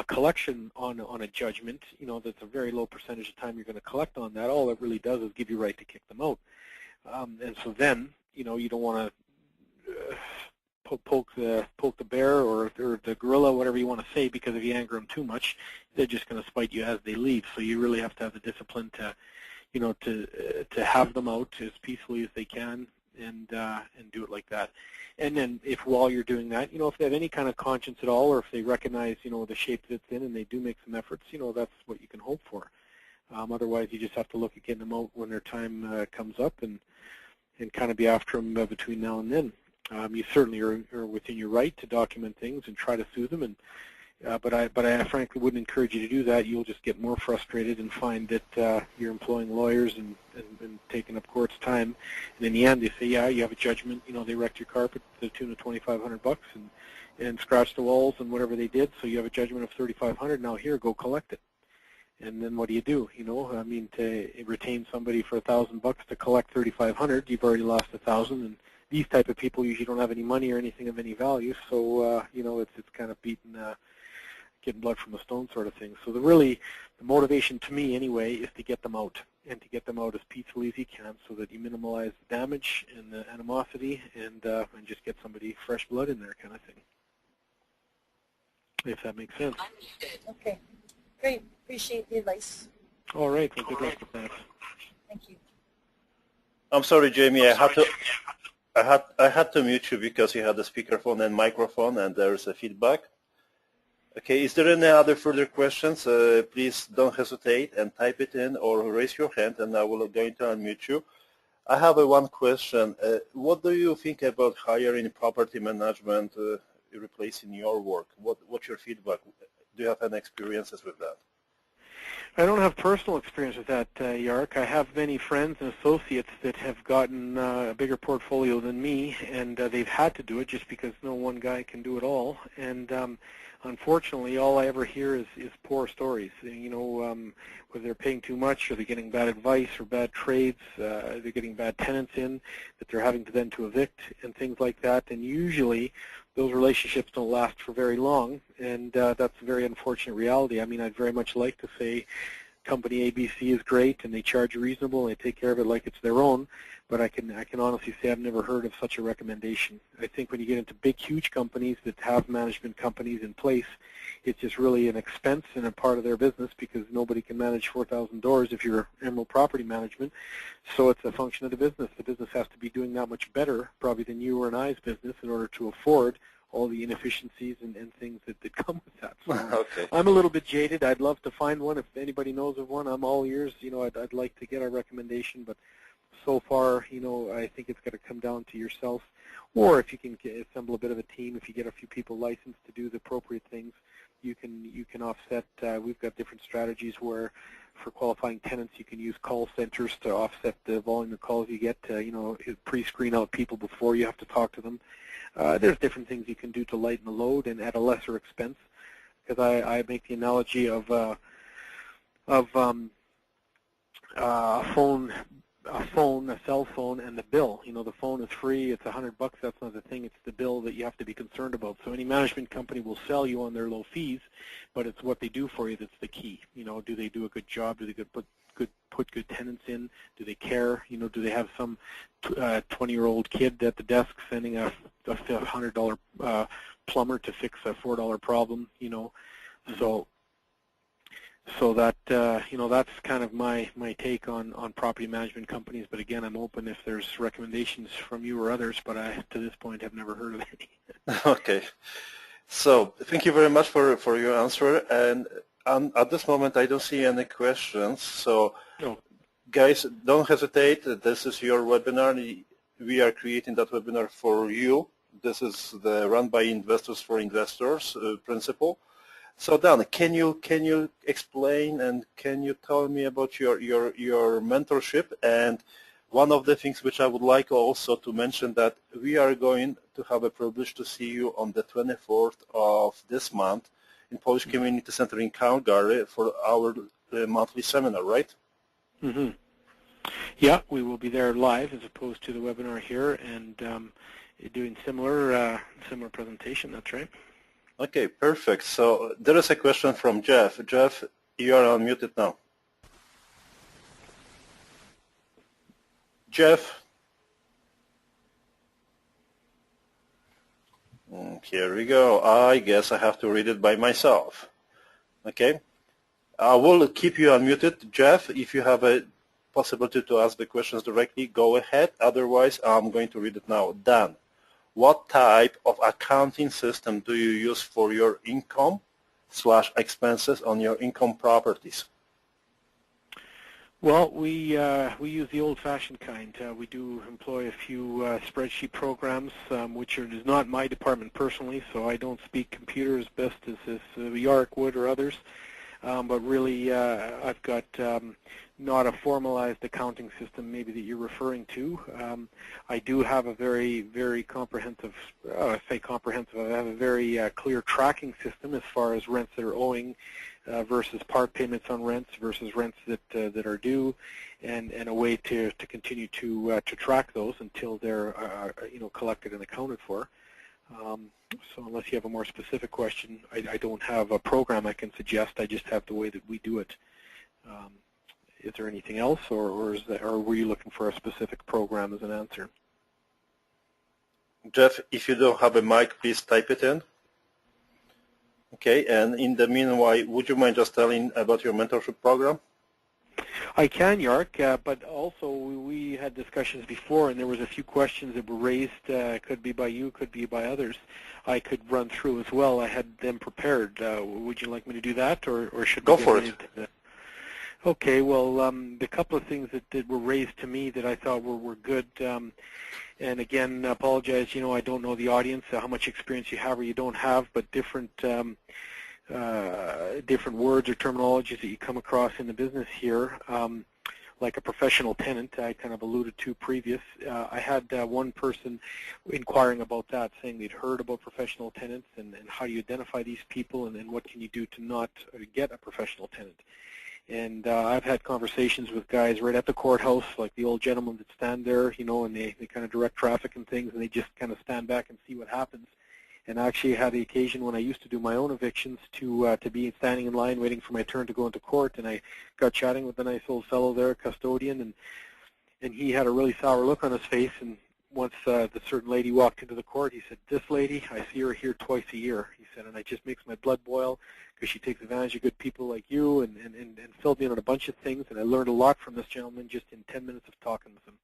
collection on a judgment, that's a very low percentage of time you're going to collect on that. All it really does is give you right to kick them out. And so then, you don't want to poke the bear or the gorilla, whatever you want to say, because if you anger them too much, they're just going to spite you as they leave. So you really have to have the discipline to have them out as peacefully as they can and do it like that. And then if while you're doing that, if they have any kind of conscience at all, or if they recognize, the shape that it's in and they do make some efforts, that's what you can hope for. Otherwise, you just have to look at getting them out when their time comes up and kind of be after them between now and then. You certainly are within your right to document things and try to sue them, but I frankly wouldn't encourage you to do that. You'll just get more frustrated and find that you're employing lawyers and taking up court's time. And in the end, they say, yeah, you have a judgment. They wrecked your carpet to the tune of $2,500 and scratched the walls and whatever they did. So you have a judgment of $3,500. Now here, go collect it. And then what do? I mean, to retain somebody for $1,000 to collect $3,500, you've already lost $1,000. And these type of people usually don't have any money or anything of any value. So it's kind of getting blood from a stone sort of thing. So the motivation to me anyway is to get them out, and to get them out as peacefully as you can so that you minimize the damage and the animosity and just get somebody fresh blood in there kind of thing, if that makes sense. Okay, great. Appreciate the advice. All right, well, good luck with that. Thank you. I'm sorry, Jamie, I had to mute you because you had the speakerphone and microphone and there's a feedback. Okay, is there any other further questions? Please don't hesitate and type it in or raise your hand and I will going to unmute you. I have one question. What do you think about hiring property management replacing your work? What's your feedback? Do you have any experiences with that? I don't have personal experience with that, Jarek. I have many friends and associates that have gotten a bigger portfolio than me, and they've had to do it just because no one guy can do it all. And unfortunately, all I ever hear is poor stories. Whether they're paying too much, or they're getting bad advice, or bad trades, they're getting bad tenants in that they're having to then to evict, and things like that. And usually, those relationships don't last for very long, and that's a very unfortunate reality. I mean, I'd very much like to say company ABC is great, and they charge reasonable, and they take care of it like it's their own, but I can honestly say I've never heard of such a recommendation. I think when you get into big, huge companies that have management companies in place, it's just really an expense and a part of their business because nobody can manage 4,000 doors if you're Emerald Property Management. So it's a function of the business. The business has to be doing that much better probably than you or I's business in order to afford all the inefficiencies and things that come with that. So okay. I'm a little bit jaded. I'd love to find one. If anybody knows of one, I'm all ears. I'd like to get a recommendation, but so far, I think it's got to come down to yourself. Or if you can assemble a bit of a team, if you get a few people licensed to do the appropriate things, you can offset. We've got different strategies where for qualifying tenants, you can use call centers to offset the volume of calls you get to, pre-screen out people before you have to talk to them. There's different things you can do to lighten the load and at a lesser expense. Because I make the analogy of a phone a phone, a cell phone, and the bill. You know, the phone is free, it's $100, that's not the thing, it's the bill that you have to be concerned about. So any management company will sell you on their low fees, but it's what they do for you that's the key. You know, do they do a good job? Do they put good tenants in? Do they care? You know, do they have some 20-year-old kid at the desk sending a $100 plumber to fix a $4 problem? You know, so that you know, that's kind of my take on property management companies. But again, I'm open if there's recommendations from you or others. But I, to this point, have never heard of any. Okay. So thank you very much for your answer. And at this moment, I don't see any questions. So, No. Guys, don't hesitate. This is your webinar. We are creating that webinar for you. This is the run by investors for investors principle. So Dan, can you explain and can you tell me about your mentorship? And one of the things which I would like also to mention, that we are going to have a privilege to see you on the 24th of this month in Polish Community Center in Calgary for our monthly seminar, right? Mm-hmm. Yeah, we will be there live as opposed to the webinar here, and doing similar presentation. That's right. Okay, perfect. So there is a question from Jeff. Jeff, you are unmuted now. Jeff. Here we go. I guess I have to read it by myself. Okay. I will keep you unmuted. Jeff, if you have a possibility to ask the questions directly, go ahead. Otherwise, I'm going to read it now. Dan, what type of accounting system do you use for your income/expenses on your income properties? Well, we use the old-fashioned kind. We do employ a few spreadsheet programs, which is not my department personally, so I don't speak computer as best as Jarek would or others. But really, I've got not a formalized accounting system maybe that you're referring to. I do have a very, very comprehensive, I say comprehensive, I have a very clear tracking system as far as rents that are owing versus part payments on rents versus rents that are due, and a way to continue to track those until they're you know, collected and accounted for. So unless you have a more specific question, I don't have a program I can suggest. I just have the way that we do it. Is there anything else, or were you looking for a specific program as an answer? Jeff, if you don't have a mic, please type it in. Okay, and in the meanwhile, would you mind just telling about your mentorship program? I can, Jarek, but also we had discussions before, and there was a few questions that were raised, could be by you, could be by others, I could run through as well. I had them prepared. Would you like me to do that, or should we go for it? Okay, well, the couple of things that were raised to me that I thought were good, and again, I apologize, you know, I don't know the audience, how much experience you have or you don't have, but different words or terminologies that you come across in the business here, like a professional tenant, I kind of alluded to previous. I had one person inquiring about that, saying they'd heard about professional tenants and how do you identify these people, and what can you do to not get a professional tenant. And I've had conversations with guys right at the courthouse, like the old gentlemen that stand there, you know, and they kind of direct traffic and things, and they just kind of stand back and see what happens. And I actually had the occasion when I used to do my own evictions to be standing in line waiting for my turn to go into court, and I got chatting with a nice old fellow there, custodian, and he had a really sour look on his face, and once the certain lady walked into the court, he said, "This lady, I see her here twice a year," he said, "and it just makes my blood boil because she takes advantage of good people like you," and filled me in on a bunch of things, and I learned a lot from this gentleman just in 10 minutes of talking with him.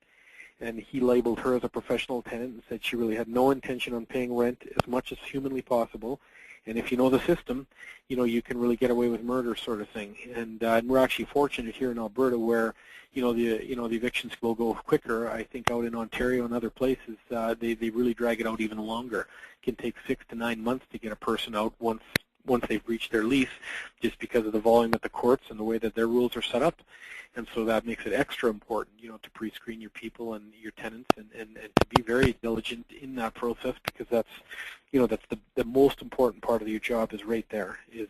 And he labeled her as a professional tenant and said she really had no intention on paying rent as much as humanly possible. And if you know the system, you know, you can really get away with murder, sort of thing. And we're actually fortunate here in Alberta where, the evictions will go quicker. I think out in Ontario and other places, they really drag it out even longer. It can take 6 to 9 months to get a person out once once they've reached their lease, just because of the volume at the courts and the way that their rules are set up. And so that makes it extra important, to pre-screen your people and your tenants and to be very diligent in that process, because that's, that's the most important part of your job is right there, is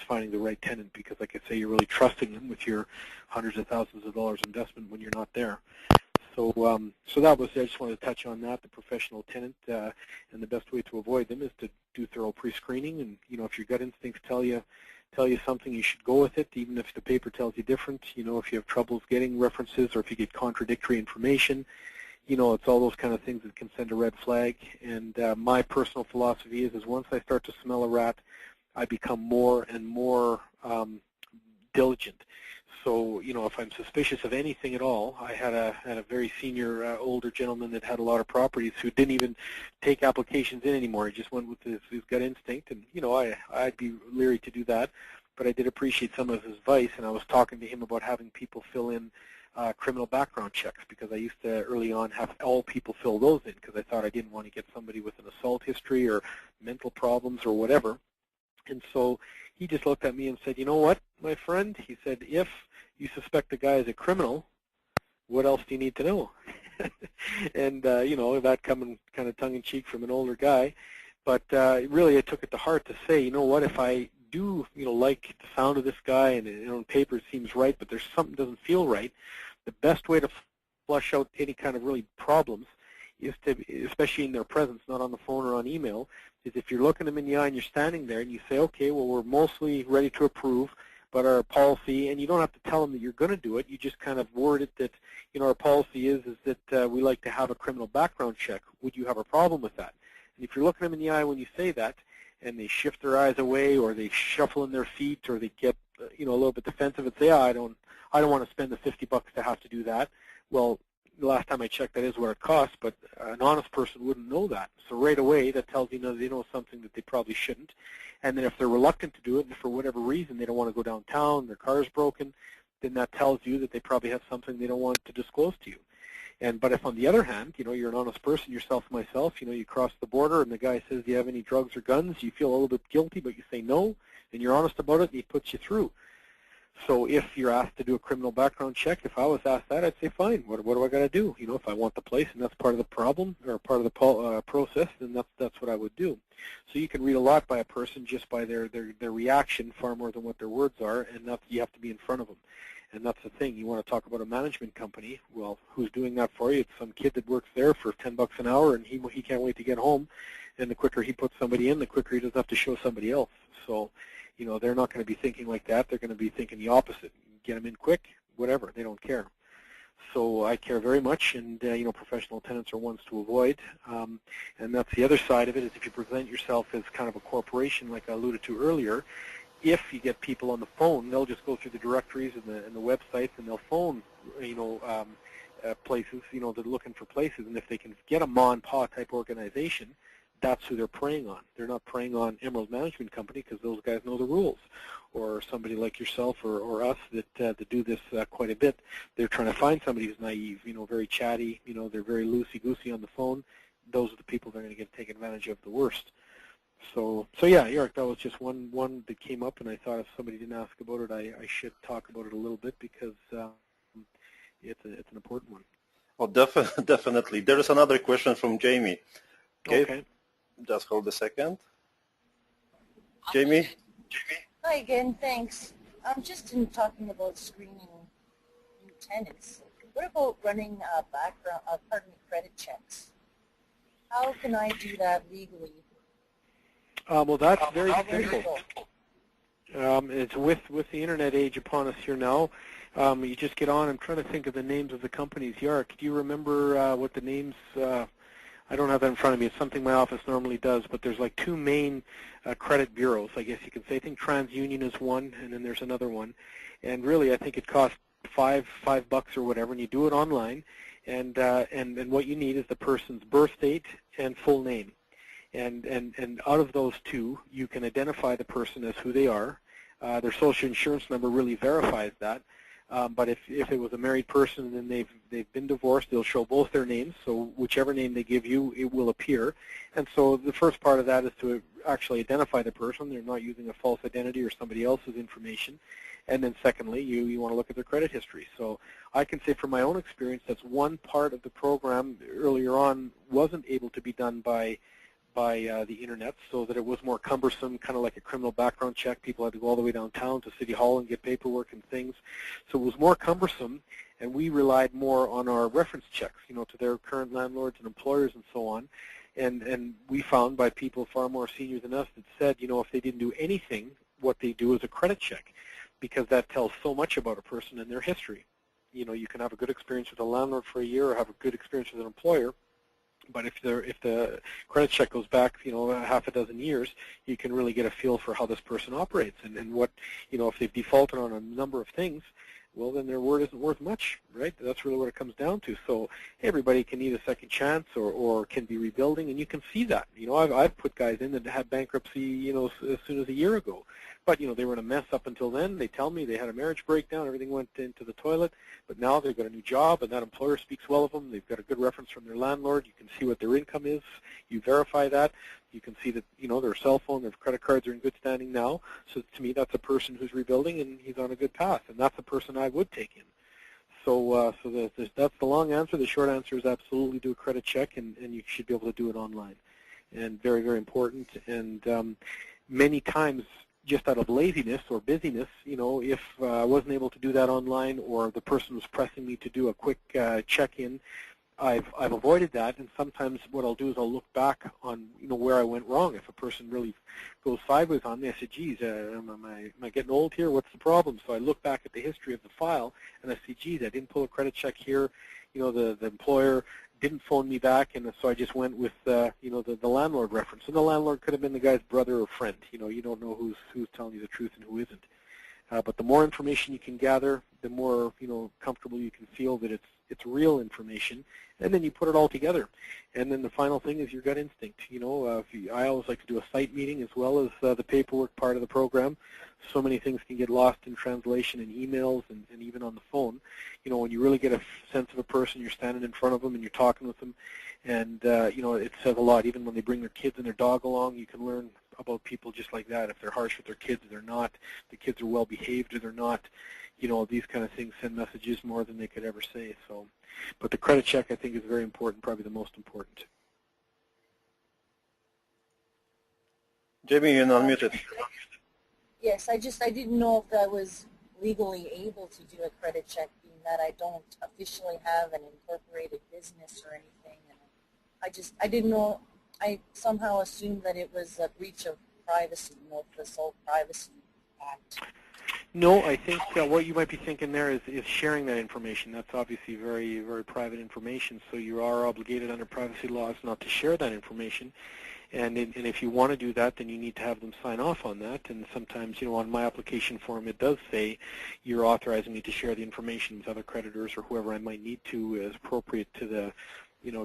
finding the right tenant, because like I say, you're really trusting them with your hundreds of thousands of dollars investment when you're not there. So that was, I just wanted to touch on that, the professional tenant, and the best way to avoid them is to do thorough pre-screening. And, if your gut instincts tell you something, you should go with it, even if the paper tells you different. If you have troubles getting references or if you get contradictory information, it's all those kind of things that can send a red flag. And my personal philosophy is once I start to smell a rat, I become more and more diligent. So, if I'm suspicious of anything at all, I had a very senior older gentleman that had a lot of properties who didn't even take applications in anymore. He just went with his gut instinct, and, I'd be leery to do that. But I did appreciate some of his advice, and I was talking to him about having people fill in criminal background checks, because I used to early on have all people fill those in, because I thought I didn't want to get somebody with an assault history or mental problems or whatever. And so he just looked at me and said, you know what, my friend, he said, if you suspect the guy is a criminal, what else do you need to know? And, that coming kind of tongue-in-cheek from an older guy. But really I took it to heart to say, you know what, if I do, like the sound of this guy and on paper it seems right, but there's something doesn't feel right, the best way to flush out any kind of really problems is to, especially in their presence, not on the phone or on email, is if you're looking them in the eye and you're standing there and you say, okay, well, we're mostly ready to approve, but our policy, and you don't have to tell them that you're going to do it, you just kind of word it that, our policy is that we like to have a criminal background check. Would you have a problem with that? And if you're looking them in the eye when you say that, and they shift their eyes away, or they shuffle in their feet, or they get, a little bit defensive and say, I don't want to spend the $50 to have to do that. Well, the last time I checked, that is what it costs, but an honest person wouldn't know that. So right away, that tells you they know something that they probably shouldn't. And then if they're reluctant to do it, and for whatever reason they don't want to go downtown, their car's broken, then that tells you that they probably have something they don't want to disclose to you. But if on the other hand, you're an honest person, yourself, myself, you cross the border and the guy says, do you have any drugs or guns? You feel a little bit guilty, but you say no, and you're honest about it, and he puts you through. So if you're asked to do a criminal background check, if I was asked that, I'd say, fine, what do I got to do? If I want the place and that's part of the problem or part of the process, then that's what I would do. So you can read a lot by a person just by their reaction far more than what their words are, and you have to be in front of them. And that's the thing. You want to talk about a management company. Well, who's doing that for you? It's some kid that works there for $10 an hour, and he can't wait to get home. And the quicker he puts somebody in, the quicker he doesn't have to show somebody else. So, they're not going to be thinking like that. They're going to be thinking the opposite. Get them in quick, whatever. They don't care. So I care very much, and professional tenants are ones to avoid. And that's the other side of it, is if you present yourself as kind of a corporation, like I alluded to earlier, if you get people on the phone, they'll just go through the directories and the websites, and they'll phone, places, they're looking for places. And if they can get a ma and pa type organization, that's who they're preying on. They're not preying on Emerald Management Company, because those guys know the rules. Or somebody like yourself or us that do this quite a bit. They're trying to find somebody who's naive, very chatty, they're very loosey-goosey on the phone. Those are the people that are going to get taken advantage of the worst. So yeah, Jarek, that was just one that came up, and I thought if somebody didn't ask about it, I should talk about it a little bit, because it's an important one. Well, definitely. There is another question from Jamie. Okay. Just hold a second. Jamie? Hi again, thanks. I'm just in talking about screening new tenants. What about running credit checks? How can I do that legally? Well, that's very simple. It's with the internet age upon us here now. You just get on. I'm trying to think of the names of the companies. Jarek, do you remember what the names? I don't have that in front of me. It's something my office normally does, but there's like two main credit bureaus, I guess you could say. I think TransUnion is one, and then there's another one. And really, I think it costs $5 or whatever, and you do it online. And what you need is the person's birth date and full name. And out of those two, you can identify the person as who they are. Their social insurance number really verifies that. But if it was a married person and then they've been divorced, they'll show both their names. So whichever name they give you, it will appear. And so the first part of that is to actually identify the person. They're not using a false identity or somebody else's information. And then secondly, you want to look at their credit history. So I can say from my own experience, that's one part of the program earlier on wasn't able to be done by the internet, so that it was more cumbersome, kind of like a criminal background check. People had to go all the way downtown to City Hall and get paperwork and things. So it was more cumbersome, and we relied more on our reference checks, to their current landlords and employers and so on. And we found by people far more senior than us that said, if they didn't do anything, what they do is a credit check, because that tells so much about a person and their history. You can have a good experience with a landlord for a year or have a good experience with an employer, but if the credit check goes back, half a dozen years, you can really get a feel for how this person operates and what, if they've defaulted on a number of things, well, then their word isn't worth much, right? That's really what it comes down to. So everybody can need a second chance or can be rebuilding, and you can see that. I've put guys in that had bankruptcy, as soon as a year ago. But, they were in a mess up until then. They tell me they had a marriage breakdown, everything went into the toilet, but now they've got a new job, and that employer speaks well of them. They've got a good reference from their landlord. You can see what their income is. You verify that. You can see that, their cell phone, their credit cards are in good standing now. So to me, that's a person who's rebuilding, and he's on a good path, and that's a person I would take in. So that's the long answer. The short answer is absolutely do a credit check, and you should be able to do it online. And very, very important. And many times, just out of laziness or busyness, if I wasn't able to do that online or the person was pressing me to do a quick check-in, I've avoided that, and sometimes what I'll do is I'll look back on where I went wrong. If a person really goes sideways on me, I say, geez, am I getting old here? What's the problem? So I look back at the history of the file, and I see, geez, I didn't pull a credit check here. The employer didn't phone me back, and so I just went with the landlord reference. And the landlord could have been the guy's brother or friend. You don't know who's telling you the truth and who isn't. But the more information you can gather, the more comfortable you can feel that it's real information, and then you put it all together. And then the final thing is your gut instinct. I always like to do a site meeting as well as the paperwork part of the program. So many things can get lost in translation and emails and even on the phone. When you really get a sense of a person, you're standing in front of them and you're talking with them, and it says a lot. Even when they bring their kids and their dog along, you can learn about people just like that. If they're harsh with their kids, they're not. The kids are well behaved or they're not. These kind of things send messages more than they could ever say. So, but the credit check, I think, is very important, probably the most important. Jamie, you're unmuted. Yes, I didn't know if I was legally able to do a credit check, being that I don't officially have an incorporated business or anything. And I didn't know. I somehow assumed that it was a breach of privacy, the sole Privacy Act. No, I think what you might be thinking there is sharing that information. That's obviously very, very private information, so you are obligated under privacy laws not to share that information. And if you want to do that, then you need to have them sign off on that. And sometimes, on my application form, it does say you're authorizing me to share the information with other creditors or whoever I might need to as appropriate to the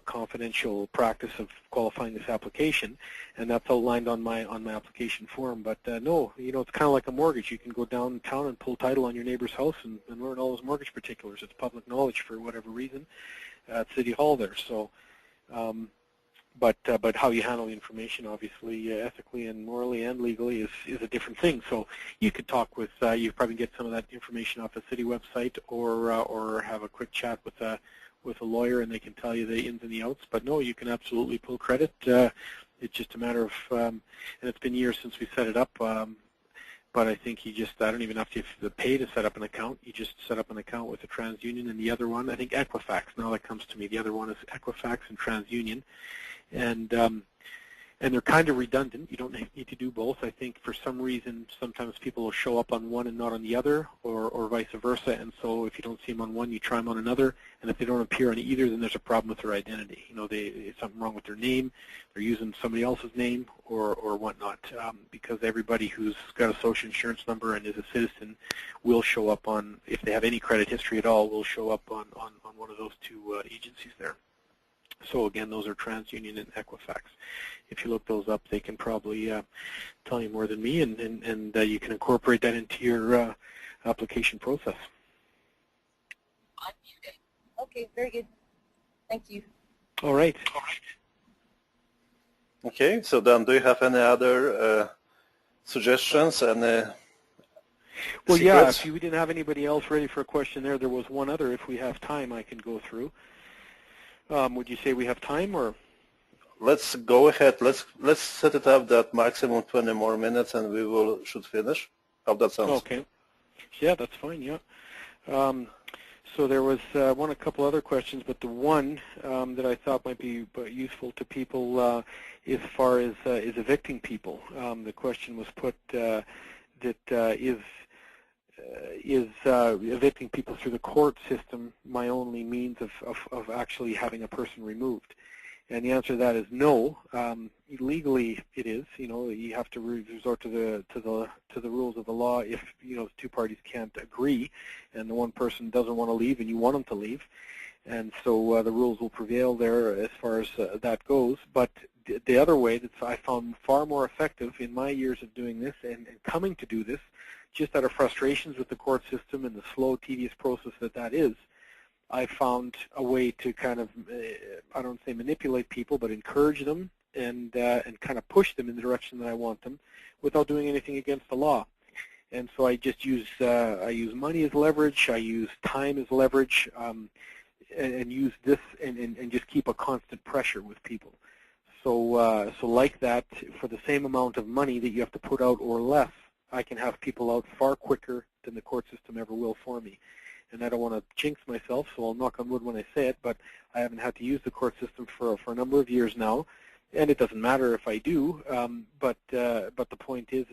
confidential practice of qualifying this application, and that's outlined on my application form. But no, it's kind of like a mortgage. You can go downtown and pull title on your neighbor's house and learn all those mortgage particulars. It's public knowledge for whatever reason at City Hall there. So, but how you handle the information, obviously, ethically and morally and legally, is a different thing. So you could talk with, you probably get some of that information off the city website, or have a quick chat with a lawyer, and they can tell you the ins and the outs. But no, you can absolutely pull credit. It's just a matter of, and it's been years since we set it up, but I think I don't even have to pay to set up an account. You just set up an account with a TransUnion, and the other one, I think Equifax, now that comes to me. The other one is Equifax and TransUnion. And they're kind of redundant. You don't need to do both. I think for some reason, sometimes people will show up on one and not on the other, or vice versa. And so if you don't see them on one, you try them on another. And if they don't appear on either, then there's a problem with their identity. There's something wrong with their name. They're using somebody else's name or whatnot. Because everybody who's got a social insurance number and is a citizen will show up on, if they have any credit history at all, will show up on one of those two agencies there. So again, those are TransUnion and Equifax. If you look those up, they can probably tell you more than me, and you can incorporate that into your application process. Okay, very good. Thank you. All right. Okay, so Dan, do you have any other suggestions and Well, yeah, secrets? if we didn't have anybody else ready for a question there was one other. If we have time, I can go through. Would you say we have time, or? Let's go ahead. Let's set it up that maximum 20 more minutes, and we should finish. How that sounds? Okay. Yeah, that's fine. Yeah. So there was a couple other questions, but the one that I thought might be useful to people as far as is evicting people. The question was put that is evicting people through the court system my only means of actually having a person removed? And the answer to that is no. Legally, it is. You have to resort to the rules of the law if the two parties can't agree, and the one person doesn't want to leave, and you want them to leave, and so the rules will prevail there as far as that goes. But the other way that I found far more effective in my years of doing this and coming to do this, just out of frustrations with the court system and the slow, tedious process that is, I found a way to kind of, I don't say manipulate people, but encourage them and kind of push them in the direction that I want them without doing anything against the law. And so I just use money as leverage, I use time as leverage, and use this and just keep a constant pressure with people. So like that, for the same amount of money that you have to put out or less, I can have people out far quicker than the court system ever will for me. And I don't want to jinx myself, so I'll knock on wood when I say it, but I haven't had to use the court system for a number of years now, and it doesn't matter if I do. But the point is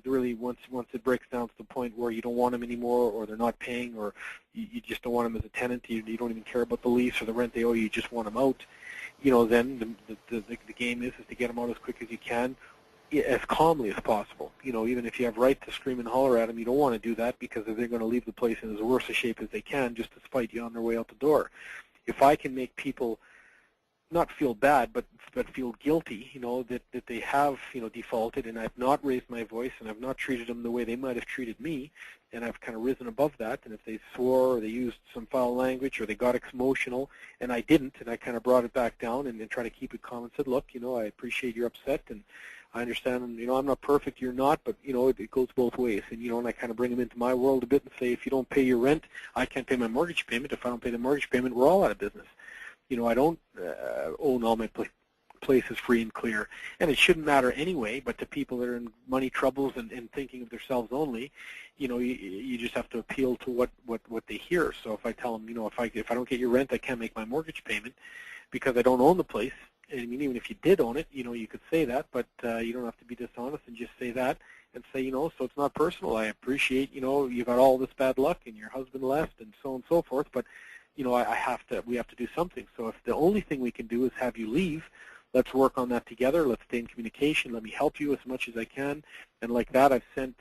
really once it breaks down to the point where you don't want them anymore, or they're not paying, or you just don't want them as a tenant, you don't even care about the lease or the rent they owe you just want them out. Then the game is to get them out as quick as you can, as calmly as possible. Even if you have right to scream and holler at them, you don't want to do that, because they're going to leave the place in as worse a shape as they can just to spite you on their way out the door. If I can make people not feel bad, but feel guilty, that they have, defaulted, and I've not raised my voice, and I've not treated them the way they might have treated me, and I've kind of risen above that, and if they swore or they used some foul language or they got emotional, and I didn't, and I kind of brought it back down and try to keep it calm and said, look, I appreciate you're upset, and I understand, I'm not perfect, you're not, but, it goes both ways. And I kind of bring them into my world a bit and say, if you don't pay your rent, I can't pay my mortgage payment. If I don't pay the mortgage payment, we're all out of business. I don't own all my places free and clear. And it shouldn't matter anyway, but to people that are in money troubles and thinking of themselves only, you just have to appeal to what they hear. So if I tell them, if I don't get your rent, I can't make my mortgage payment because I don't own the place. I mean, even if you did own it, you could say that, but you don't have to be dishonest and just say that and say, so it's not personal. I appreciate, you've had all this bad luck and your husband left and so on and so forth, but, we have to do something. So if the only thing we can do is have you leave, let's work on that together. Let's stay in communication. Let me help you as much as I can. And like that, I've sent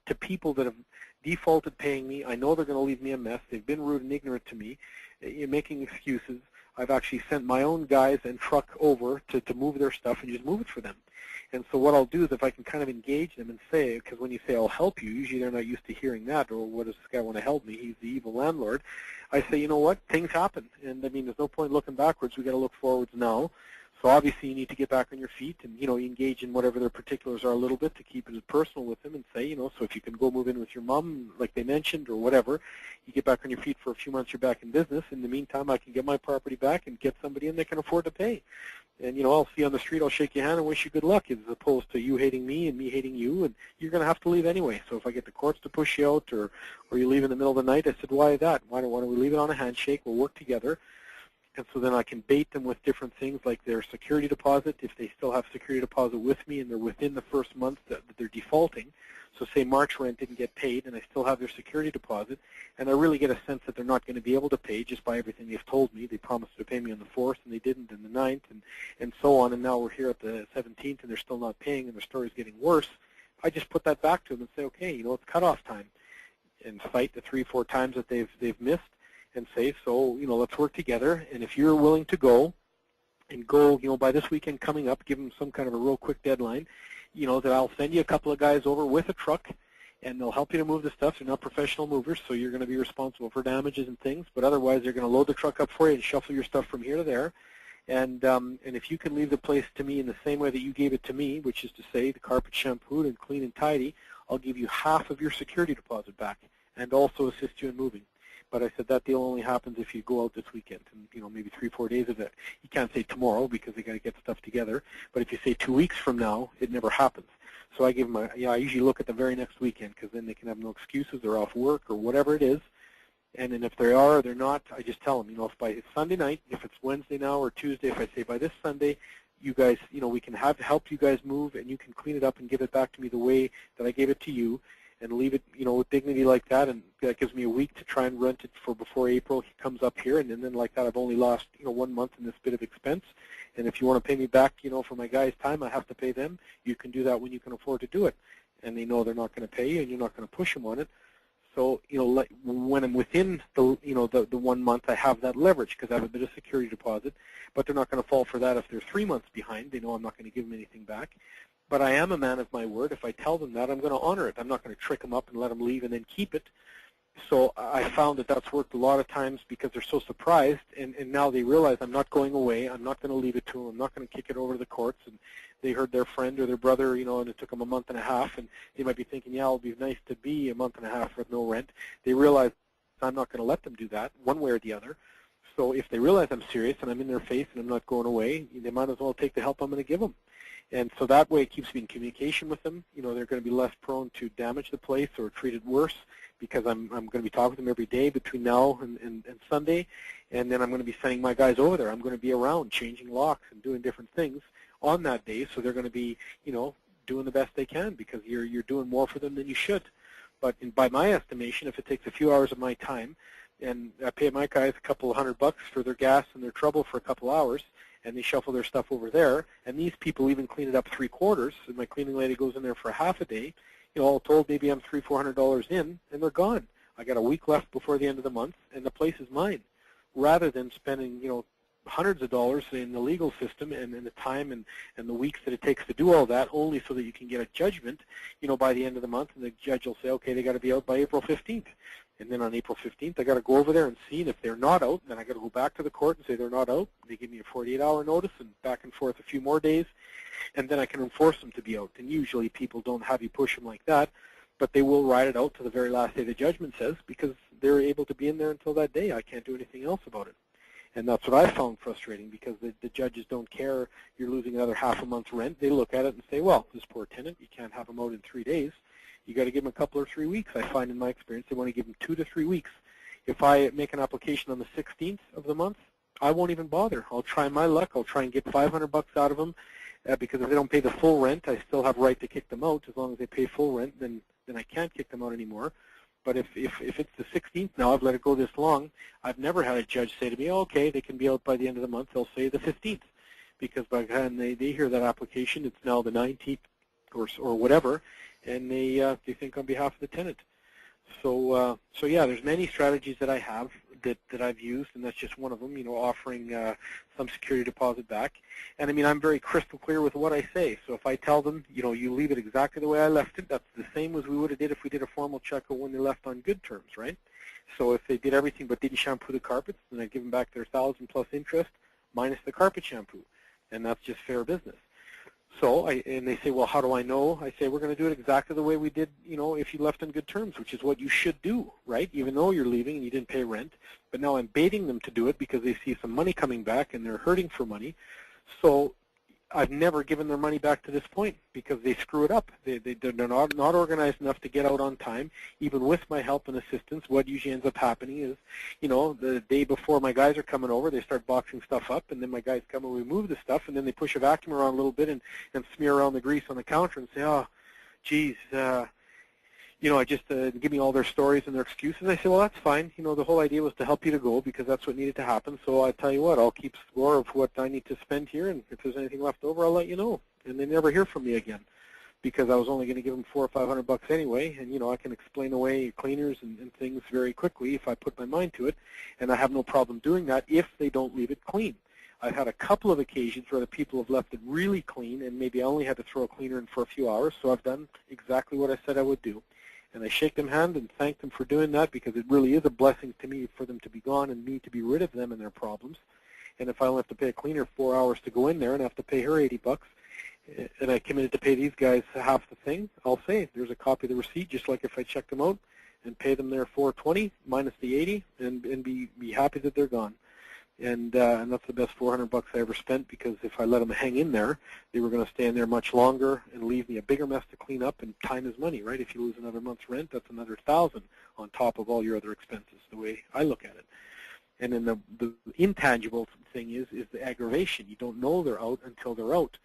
to people that have defaulted paying me. I know they're going to leave me a mess. They've been rude and ignorant to me. You're making excuses. I've actually sent my own guys and truck over to move their stuff and just move it for them. And so what I'll do is if I can kind of engage them and say, because when you say I'll help you, usually they're not used to hearing that, or what does this guy want to help me? He's the evil landlord. I say, you know what, things happen. And I mean, there's no point looking backwards. We've got to look forwards now. So obviously you need to get back on your feet and, engage in whatever their particulars are a little bit to keep it as personal with them and say, so if you can go move in with your mom, like they mentioned, or whatever, you get back on your feet for a few months, you're back in business. In the meantime, I can get my property back and get somebody in that can afford to pay. And, I'll see you on the street, I'll shake your hand and wish you good luck, as opposed to you hating me and me hating you, and you're going to have to leave anyway. So if I get the courts to push you out or you leave in the middle of the night, I said, why that? Why don't we leave it on a handshake? We'll work together. And so then I can bait them with different things like their security deposit, if they still have security deposit with me and they're within the first month that they're defaulting. So say March rent didn't get paid and I still have their security deposit, and I really get a sense that they're not going to be able to pay just by everything they've told me. They promised to pay me on the 4th and they didn't, and the 9th, and so on, and now we're here at the 17th and they're still not paying and the story's getting worse. I just put that back to them and say, okay, it's cutoff time, and cite the 3-4 times that they've missed, and say, so, let's work together, and if you're willing to go, by this weekend coming up, give them some kind of a real quick deadline, that I'll send you a couple of guys over with a truck, and they'll help you to move the stuff. They're not professional movers, so you're going to be responsible for damages and things, but otherwise they're going to load the truck up for you and shuffle your stuff from here to there. And if you can leave the place to me in the same way that you gave it to me, which is to say the carpet shampooed and clean and tidy, I'll give you half of your security deposit back and also assist you in moving. But I said that deal only happens if you go out this weekend, and maybe 3-4 days of it. You can't say tomorrow because they got to get stuff together. But if you say 2 weeks from now, it never happens. So I give them I usually look at the very next weekend because then they can have no excuses. They're off work or whatever it is. And then if they are or they're not, I just tell them, if by Sunday night, if it's Wednesday now or Tuesday, if I say by this Sunday, you guys, we can help you guys move and you can clean it up and give it back to me the way that I gave it to you, and leave it, with dignity like that, and that gives me a week to try and rent it for before April comes up here, and then like that I've only lost, 1 month in this bit of expense. And if you want to pay me back, for my guys' time, I have to pay them. You can do that when you can afford to do it, and they know they're not going to pay you, and you're not going to push them on it. So, when I'm within the, the 1 month, I have that leverage because I have a bit of security deposit, but they're not going to fall for that if they're 3 months behind. They know I'm not going to give them anything back. But I am a man of my word. If I tell them that, I'm going to honor it. I'm not going to trick them up and let them leave and then keep it. So I found that that's worked a lot of times because they're so surprised, and now they realize I'm not going away. I'm not going to leave it to them. I'm not going to kick it over to the courts. And they heard their friend or their brother, and it took them a month and a half, and they might be thinking, yeah, it'll be nice to be a month and a half with no rent. They realize I'm not going to let them do that one way or the other. So if they realize I'm serious and I'm in their face and I'm not going away, they might as well take the help I'm going to give them. And so that way it keeps me in communication with them. They're going to be less prone to damage the place or treat it worse because I'm going to be talking to them every day between now and Sunday. And then I'm going to be sending my guys over there. I'm going to be around changing locks and doing different things on that day. So they're going to be, doing the best they can because you're doing more for them than you should. But by my estimation, if it takes a few hours of my time and I pay my guys a couple of $100 for their gas and their trouble for a couple hours, and they shuffle their stuff over there, and these people even clean it up 3/4, and my cleaning lady goes in there for half a day, all told maybe I'm $300-400 in, and they're gone. I got a week left before the end of the month, and the place is mine, rather than spending, hundreds of dollars in the legal system and the time and the weeks that it takes to do all that, only so that you can get a judgment, by the end of the month, and the judge will say, okay, they got to be out by April 15th. And then on April 15th, I got to go over there and see, and if they're not out, then I got to go back to the court and say they're not out. They give me a 48-hour notice and back and forth a few more days, and then I can enforce them to be out. And usually people don't have you push them like that, but they will ride it out to the very last day the judgment says because they're able to be in there until that day. I can't do anything else about it. And that's what I found frustrating because the judges don't care you're losing another half a month's rent. They look at it and say, well, this poor tenant, you can't have him out in 3 days. You got to give them a couple or 3 weeks. I find in my experience they want to give them 2 to 3 weeks. If I make an application on the 16th of the month, I won't even bother. I'll try my luck. I'll try and get $500 out of them because if they don't pay the full rent, I still have right to kick them out. As long as they pay full rent, then I can't kick them out anymore. But if it's the 16th now, I've let it go this long, I've never had a judge say to me, oh, okay, they can be out by the end of the month. They'll say the 15th because by the time they hear that application, it's now the 19th or whatever, and they think on behalf of the tenant. So yeah, there's many strategies that I have that I've used, and that's just one of them, offering some security deposit back. And I mean, I'm very crystal clear with what I say. So if I tell them, you leave it exactly the way I left it, that's the same as we would have did if we did a formal checkout when they left on good terms, right? So if they did everything but didn't shampoo the carpets, then I'd give them back their $1,000 plus interest minus the carpet shampoo, and that's just fair business. So, and they say, well, how do I know? I say, we're going to do it exactly the way we did, if you left on good terms, which is what you should do, right? Even though you're leaving and you didn't pay rent. But now I'm baiting them to do it because they see some money coming back and they're hurting for money. So I've never given their money back to this point because they screw it up. They're not organized enough to get out on time. Even with my help and assistance, what usually ends up happening is, the day before my guys are coming over, they start boxing stuff up, and then my guys come and we move the stuff, and then they push a vacuum around a little bit and smear around the grease on the counter and say, oh, geez, I just give me all their stories and their excuses. I say, well, that's fine. The whole idea was to help you to go because that's what needed to happen. So I tell you what, I'll keep score of what I need to spend here, and if there's anything left over, I'll let you know. And they never hear from me again because I was only going to give them $400 or $500 anyway. And I can explain away cleaners and things very quickly if I put my mind to it, and I have no problem doing that if they don't leave it clean. I've had a couple of occasions where the people have left it really clean, and maybe I only had to throw a cleaner in for a few hours. So I've done exactly what I said I would do. And I shake them hand and thank them for doing that, because it really is a blessing to me for them to be gone and me to be rid of them and their problems. And if I only have to pay a cleaner 4 hours to go in there and I have to pay her $80, and I committed to pay these guys half the thing, I'll say there's a copy of the receipt, just like if I check them out, and pay them their $420 minus the $80, and be happy that they're gone. And that's the best $400 I ever spent, because if I let them hang in there, they were going to stay in there much longer and leave me a bigger mess to clean up. And time is money, right? If you lose another month's rent, that's another $1,000 on top of all your other expenses, the way I look at it. And then the intangible thing is the aggravation. You don't know they're out until they're out.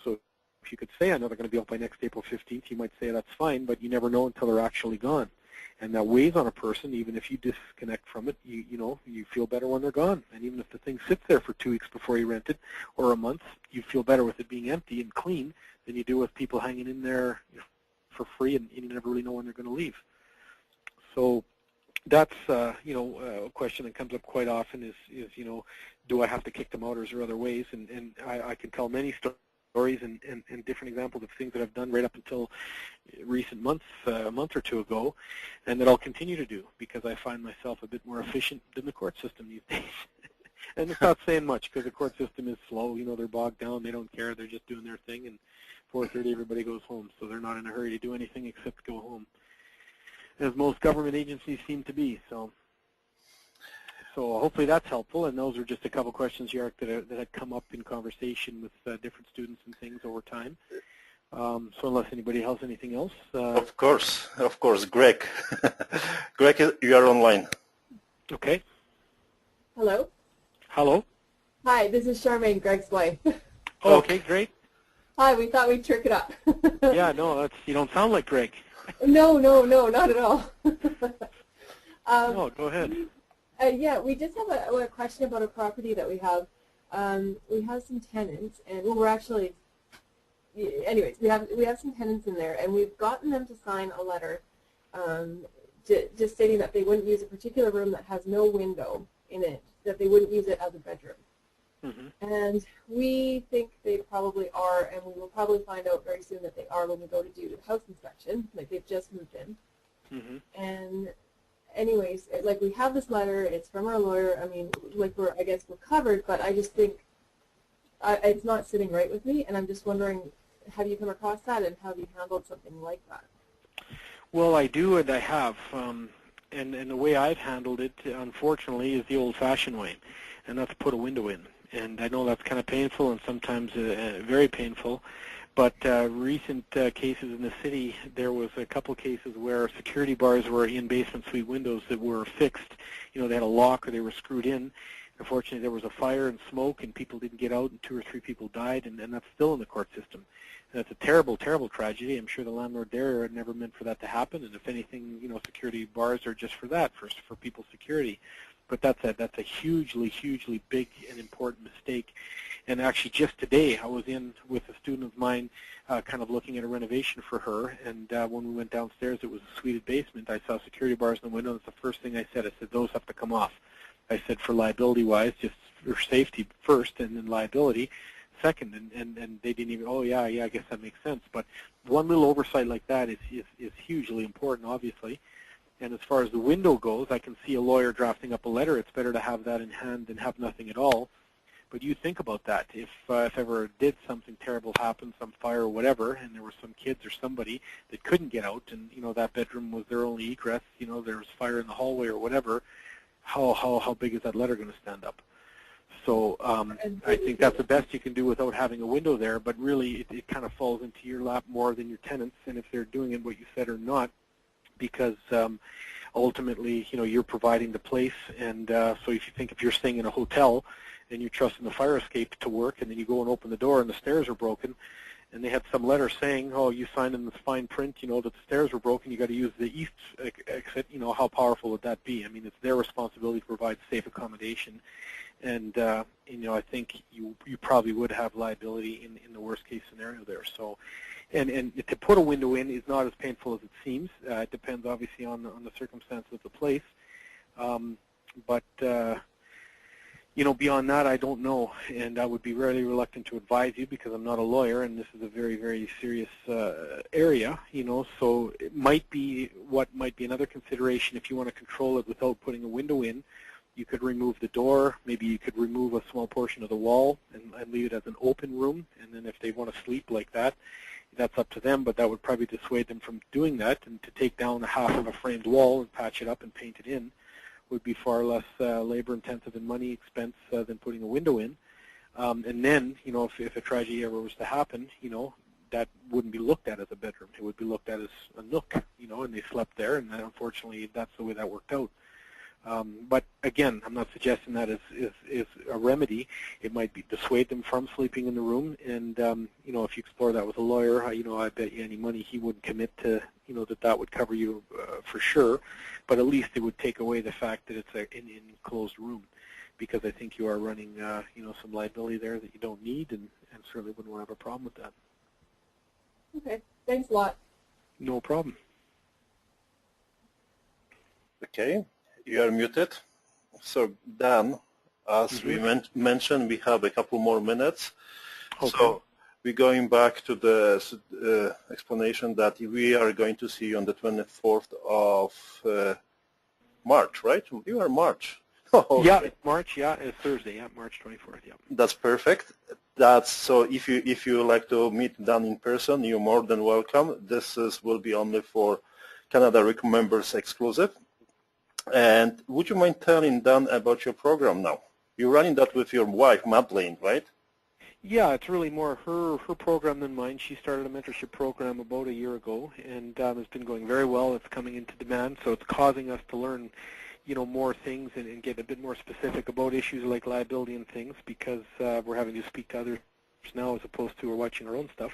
So if you could say, I know they're going to be out by next April 15th, you might say that's fine, but you never know until they're actually gone. And that weighs on a person. Even if you disconnect from it, you feel better when they're gone. And even if the thing sits there for 2 weeks before you rent it, or a month, you feel better with it being empty and clean than you do with people hanging in there for free, and you never really know when they're going to leave. So that's a question that comes up quite often is do I have to kick them out, or is there other ways? And I can tell many stories and different examples of things that I've done right up until recent months, a month or two ago, and that I'll continue to do, because I find myself a bit more efficient than the court system these days. And it's not saying much, because the court system is slow. They're bogged down. They don't care. They're just doing their thing, and 4:30 everybody goes home. So they're not in a hurry to do anything except go home, as most government agencies seem to be. So hopefully that's helpful, and those are just a couple questions, Jarek, that had come up in conversation with different students and things over time. So unless anybody has anything else. Of course, Greg. Greg, you are online. Okay. Hello. Hello. Hi, this is Charmaine, Greg's wife. Okay, great. Hi, we thought we'd trick it up. Yeah, no, you don't sound like Greg. No, not at all. No, go ahead. Yeah, we just have a question about a property that we have. We have some tenants, and we're actually, anyways, we have some tenants in there, and we've gotten them to sign a letter just stating that they wouldn't use a particular room that has no window in it, that they wouldn't use it as a bedroom. Mm-hmm. And we think they probably are, and we will probably find out very soon that they are when we go to do the house inspection, like they've just moved in. Mm-hmm. And anyways, like we have this letter, it's from our lawyer. I mean, like I guess we're covered, but I just think it's not sitting right with me, and I'm just wondering, have you come across that, and have you handled something like that? Well, I do, and I have. And the way I've handled it, unfortunately, is the old-fashioned way, and that's put a window in. And I know that's kind of painful and sometimes very painful, but recent cases in the city, there was a couple cases where security bars were in basement suite windows that were fixed. They had a lock or they were screwed in. Unfortunately, there was a fire and smoke, and people didn't get out, and 2 or 3 people died, and that's still in the court system. And that's a terrible, terrible tragedy. I'm sure the landlord there had never meant for that to happen, and if anything, security bars are just for that, for people's security. But that's a hugely, hugely big and important mistake. And actually, just today, I was in with a student of mine, kind of looking at a renovation for her. And when we went downstairs, it was a suited basement. I saw security bars in the window. That's the first thing I said. I said, those have to come off. I said, for liability-wise, just for safety first, and then liability second. And they didn't even. Oh yeah, I guess that makes sense. But one little oversight like that is hugely important, obviously. And as far as the window goes, I can see a lawyer drafting up a letter. It's better to have that in hand than have nothing at all. But you think about that. If ever did something terrible happen, some fire or whatever, and there were some kids or somebody that couldn't get out, and that bedroom was their only egress, there was fire in the hallway or whatever, how big is that letter going to stand up? So I think that's the best you can do without having a window there. But really, it kind of falls into your lap more than your tenants, and if they're doing it what you said or not. Because ultimately, you're providing the place, and so if you're staying in a hotel and you're trusting the fire escape to work, and then you go and open the door and the stairs are broken, and they had some letter saying, oh, you signed in this fine print, that the stairs were broken, you got to use the east exit, how powerful would that be? I mean, it's their responsibility to provide safe accommodation, and I think you probably would have liability in the worst case scenario there. So. And to put a window in is not as painful as it seems. It depends, obviously, on the circumstances of the place. But Beyond that, I don't know, and I would be really reluctant to advise you because I'm not a lawyer, and this is a very, very serious area, so it might be another consideration if you want to control it without putting a window in. You could remove the door, maybe you could remove a small portion of the wall and leave it as an open room, and then if they want to sleep like that, that's up to them, but that would probably dissuade them from doing that, and to take down a half of a framed wall and patch it up and paint it in would be far less labor-intensive and money expense than putting a window in. And then, if a tragedy ever was to happen, that wouldn't be looked at as a bedroom. It would be looked at as a nook, and they slept there, and then unfortunately that's the way that worked out. But again, I'm not suggesting that is a remedy. It might dissuade them from sleeping in the room, and if you explore that with a lawyer, I bet you any money he wouldn't commit to, that would cover you for sure. But at least it would take away the fact that it's an enclosed room, because I think you are running, some liability there that you don't need, and certainly wouldn't want to have a problem with that. Okay, thanks a lot. No problem. Okay. You are muted. So Dan, as we mentioned, we have a couple more minutes. Okay. So we're going back to the explanation that we are going to see you on the 24th of March, right? You are March. Oh, yeah, it's March. Yeah, it's Thursday. Yeah, March 24th. Yeah. That's perfect. That's so. If you like to meet Dan in person, you're more than welcome. This will be only for Canada RIC members exclusive. And would you mind telling Dan about your program now? You're running that with your wife, Madeleine, right? Yeah, it's really more her program than mine. She started a mentorship program about a year ago, and it's been going very well. It's coming into demand, so it's causing us to learn, more things and get a bit more specific about issues like liability and things, because we're having to speak to others now as opposed to we're watching our own stuff.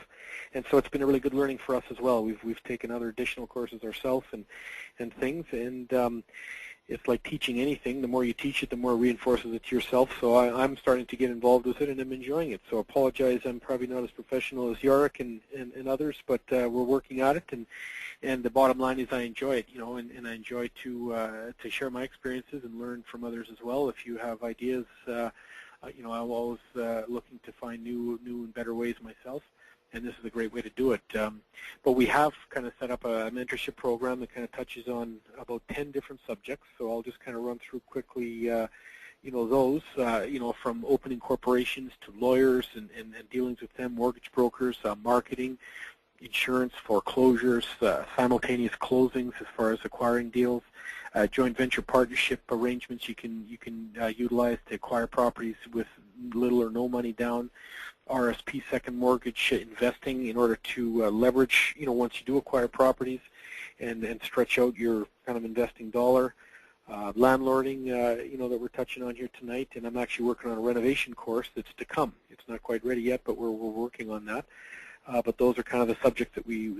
And so it's been a really good learning for us as well. We've taken other additional courses ourselves and things, and it's like teaching anything. The more you teach it, the more it reinforces it to yourself. So I'm starting to get involved with it, and I'm enjoying it. So I apologize, I'm probably not as professional as Jarek and others, but we're working at it. And the bottom line is I enjoy it, and I enjoy to share my experiences and learn from others as well. If you have ideas, I'm always looking to find new and better ways myself. And this is a great way to do it. But we have kind of set up a mentorship program that kind of touches on about 10 different subjects. So I'll just kind of run through quickly, those, from opening corporations to lawyers and dealings with them, mortgage brokers, marketing, insurance, foreclosures, simultaneous closings as far as acquiring deals, joint venture partnership arrangements you can utilize to acquire properties with little or no money down, RSP second mortgage investing in order to leverage, once you do acquire properties and stretch out your kind of investing dollar. Landlording, that we're touching on here tonight, and I'm actually working on a renovation course that's to come. It's not quite ready yet, but we're working on that. But those are kind of the subjects that we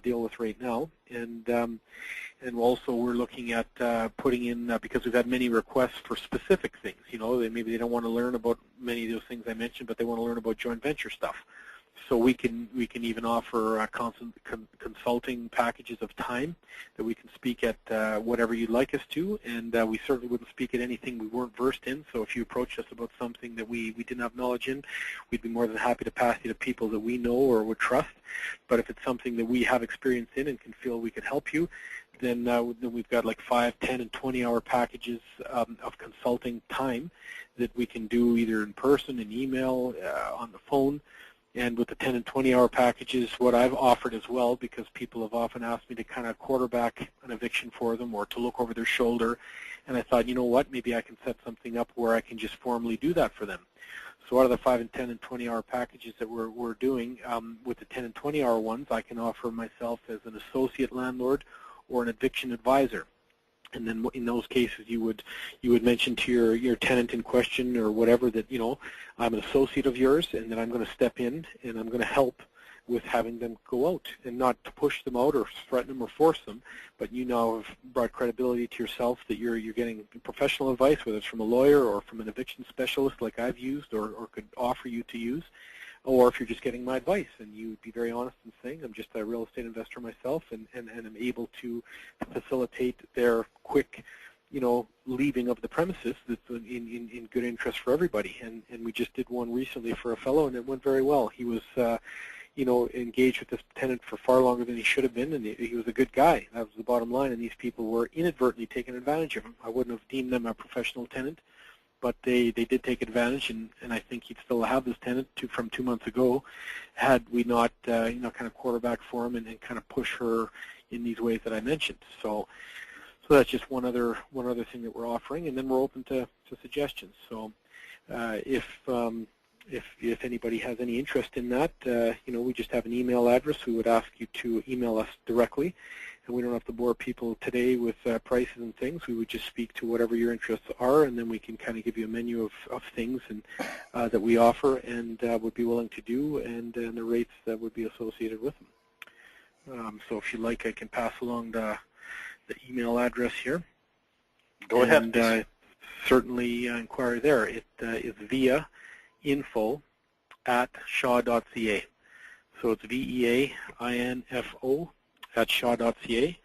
deal with right now, and also we're looking at putting in because we've had many requests for specific things. Maybe they don't want to learn about many of those things I mentioned, but they want to learn about joint venture stuff. So we can even offer consulting packages of time that we can speak at whatever you'd like us to, and we certainly wouldn't speak at anything we weren't versed in. So if you approach us about something that we didn't have knowledge in, we'd be more than happy to pass you to people that we know or would trust. But if it's something that we have experience in and can feel we could help you, then we've got like 5, 10, and 20-hour packages of consulting time that we can do either in person, in email, on the phone. And with the 10 and 20-hour packages, what I've offered as well, because people have often asked me to kind of quarterback an eviction for them or to look over their shoulder, and I thought, you know what, maybe I can set something up where I can just formally do that for them. So out of the 5 and 10 and 20-hour packages that we're doing, with the 10 and 20-hour ones, I can offer myself as an associate landlord or an eviction advisor. And then in those cases, you would mention to your tenant in question or whatever that, I'm an associate of yours, and that I'm going to step in and I'm going to help with having them go out, and not to push them out or threaten them or force them, but you now have brought credibility to yourself that you're getting professional advice, whether it's from a lawyer or from an eviction specialist like I've used or could offer you to use, or if you're just getting my advice and you'd be very honest in saying, I'm just a real estate investor myself and I'm able to facilitate their quick, leaving of the premises that's in good interest for everybody. And we just did one recently for a fellow, and it went very well. He was, engaged with this tenant for far longer than he should have been, and he was a good guy. That was the bottom line, and these people were inadvertently taking advantage of him. I wouldn't have deemed them a professional tenant, but they did take advantage, and I think he'd still have this tenant from 2 months ago had we not, kind of quarterback for him and kind of push her in these ways that I mentioned. So that's just one other thing that we're offering, and then we're open to suggestions. So if anybody has any interest in that, we just have an email address. We would ask you to email us directly, and we don't have to bore people today with prices and things. We would just speak to whatever your interests are, and then we can kind of give you a menu of things and that we offer and would be willing to do, and the rates that would be associated with them. So if you like, I can pass along the email address here. Go ahead. And certainly inquire there. It is via info@shaw.ca. So it's VEAINFO at shaw.ca.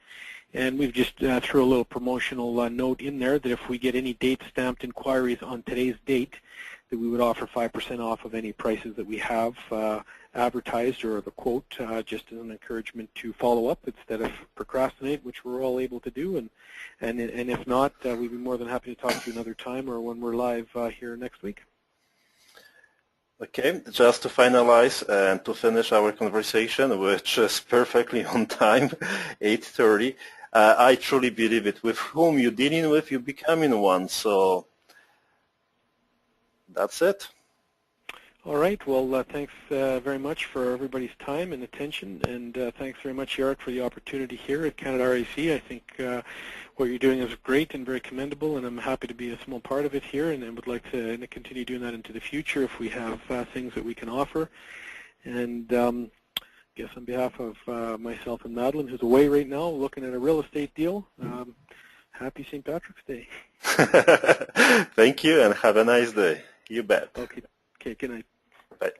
And we've just threw a little promotional note in there that if we get any date-stamped inquiries on today's date, that we would offer 5% off of any prices that we have advertised or the quote, just as an encouragement to follow up instead of procrastinate, which we're all able to do. And if not, we'd be more than happy to talk to you another time or when we're live here next week. Okay, just to finalize and to finish our conversation, which is perfectly on time, 8:30, I truly believe it. With whom you're dealing with, you're becoming one. So that's it. All right. Well, thanks very much for everybody's time and attention, and thanks very much, Jarek, for the opportunity here at Canada REC. I think what you're doing is great and very commendable, and I'm happy to be a small part of it here, and would like to continue doing that into the future if we have things that we can offer. And I guess on behalf of myself and Madeline, who's away right now looking at a real estate deal, happy St. Patrick's Day. Thank you, and have a nice day. You bet. Okay, good night. Bye.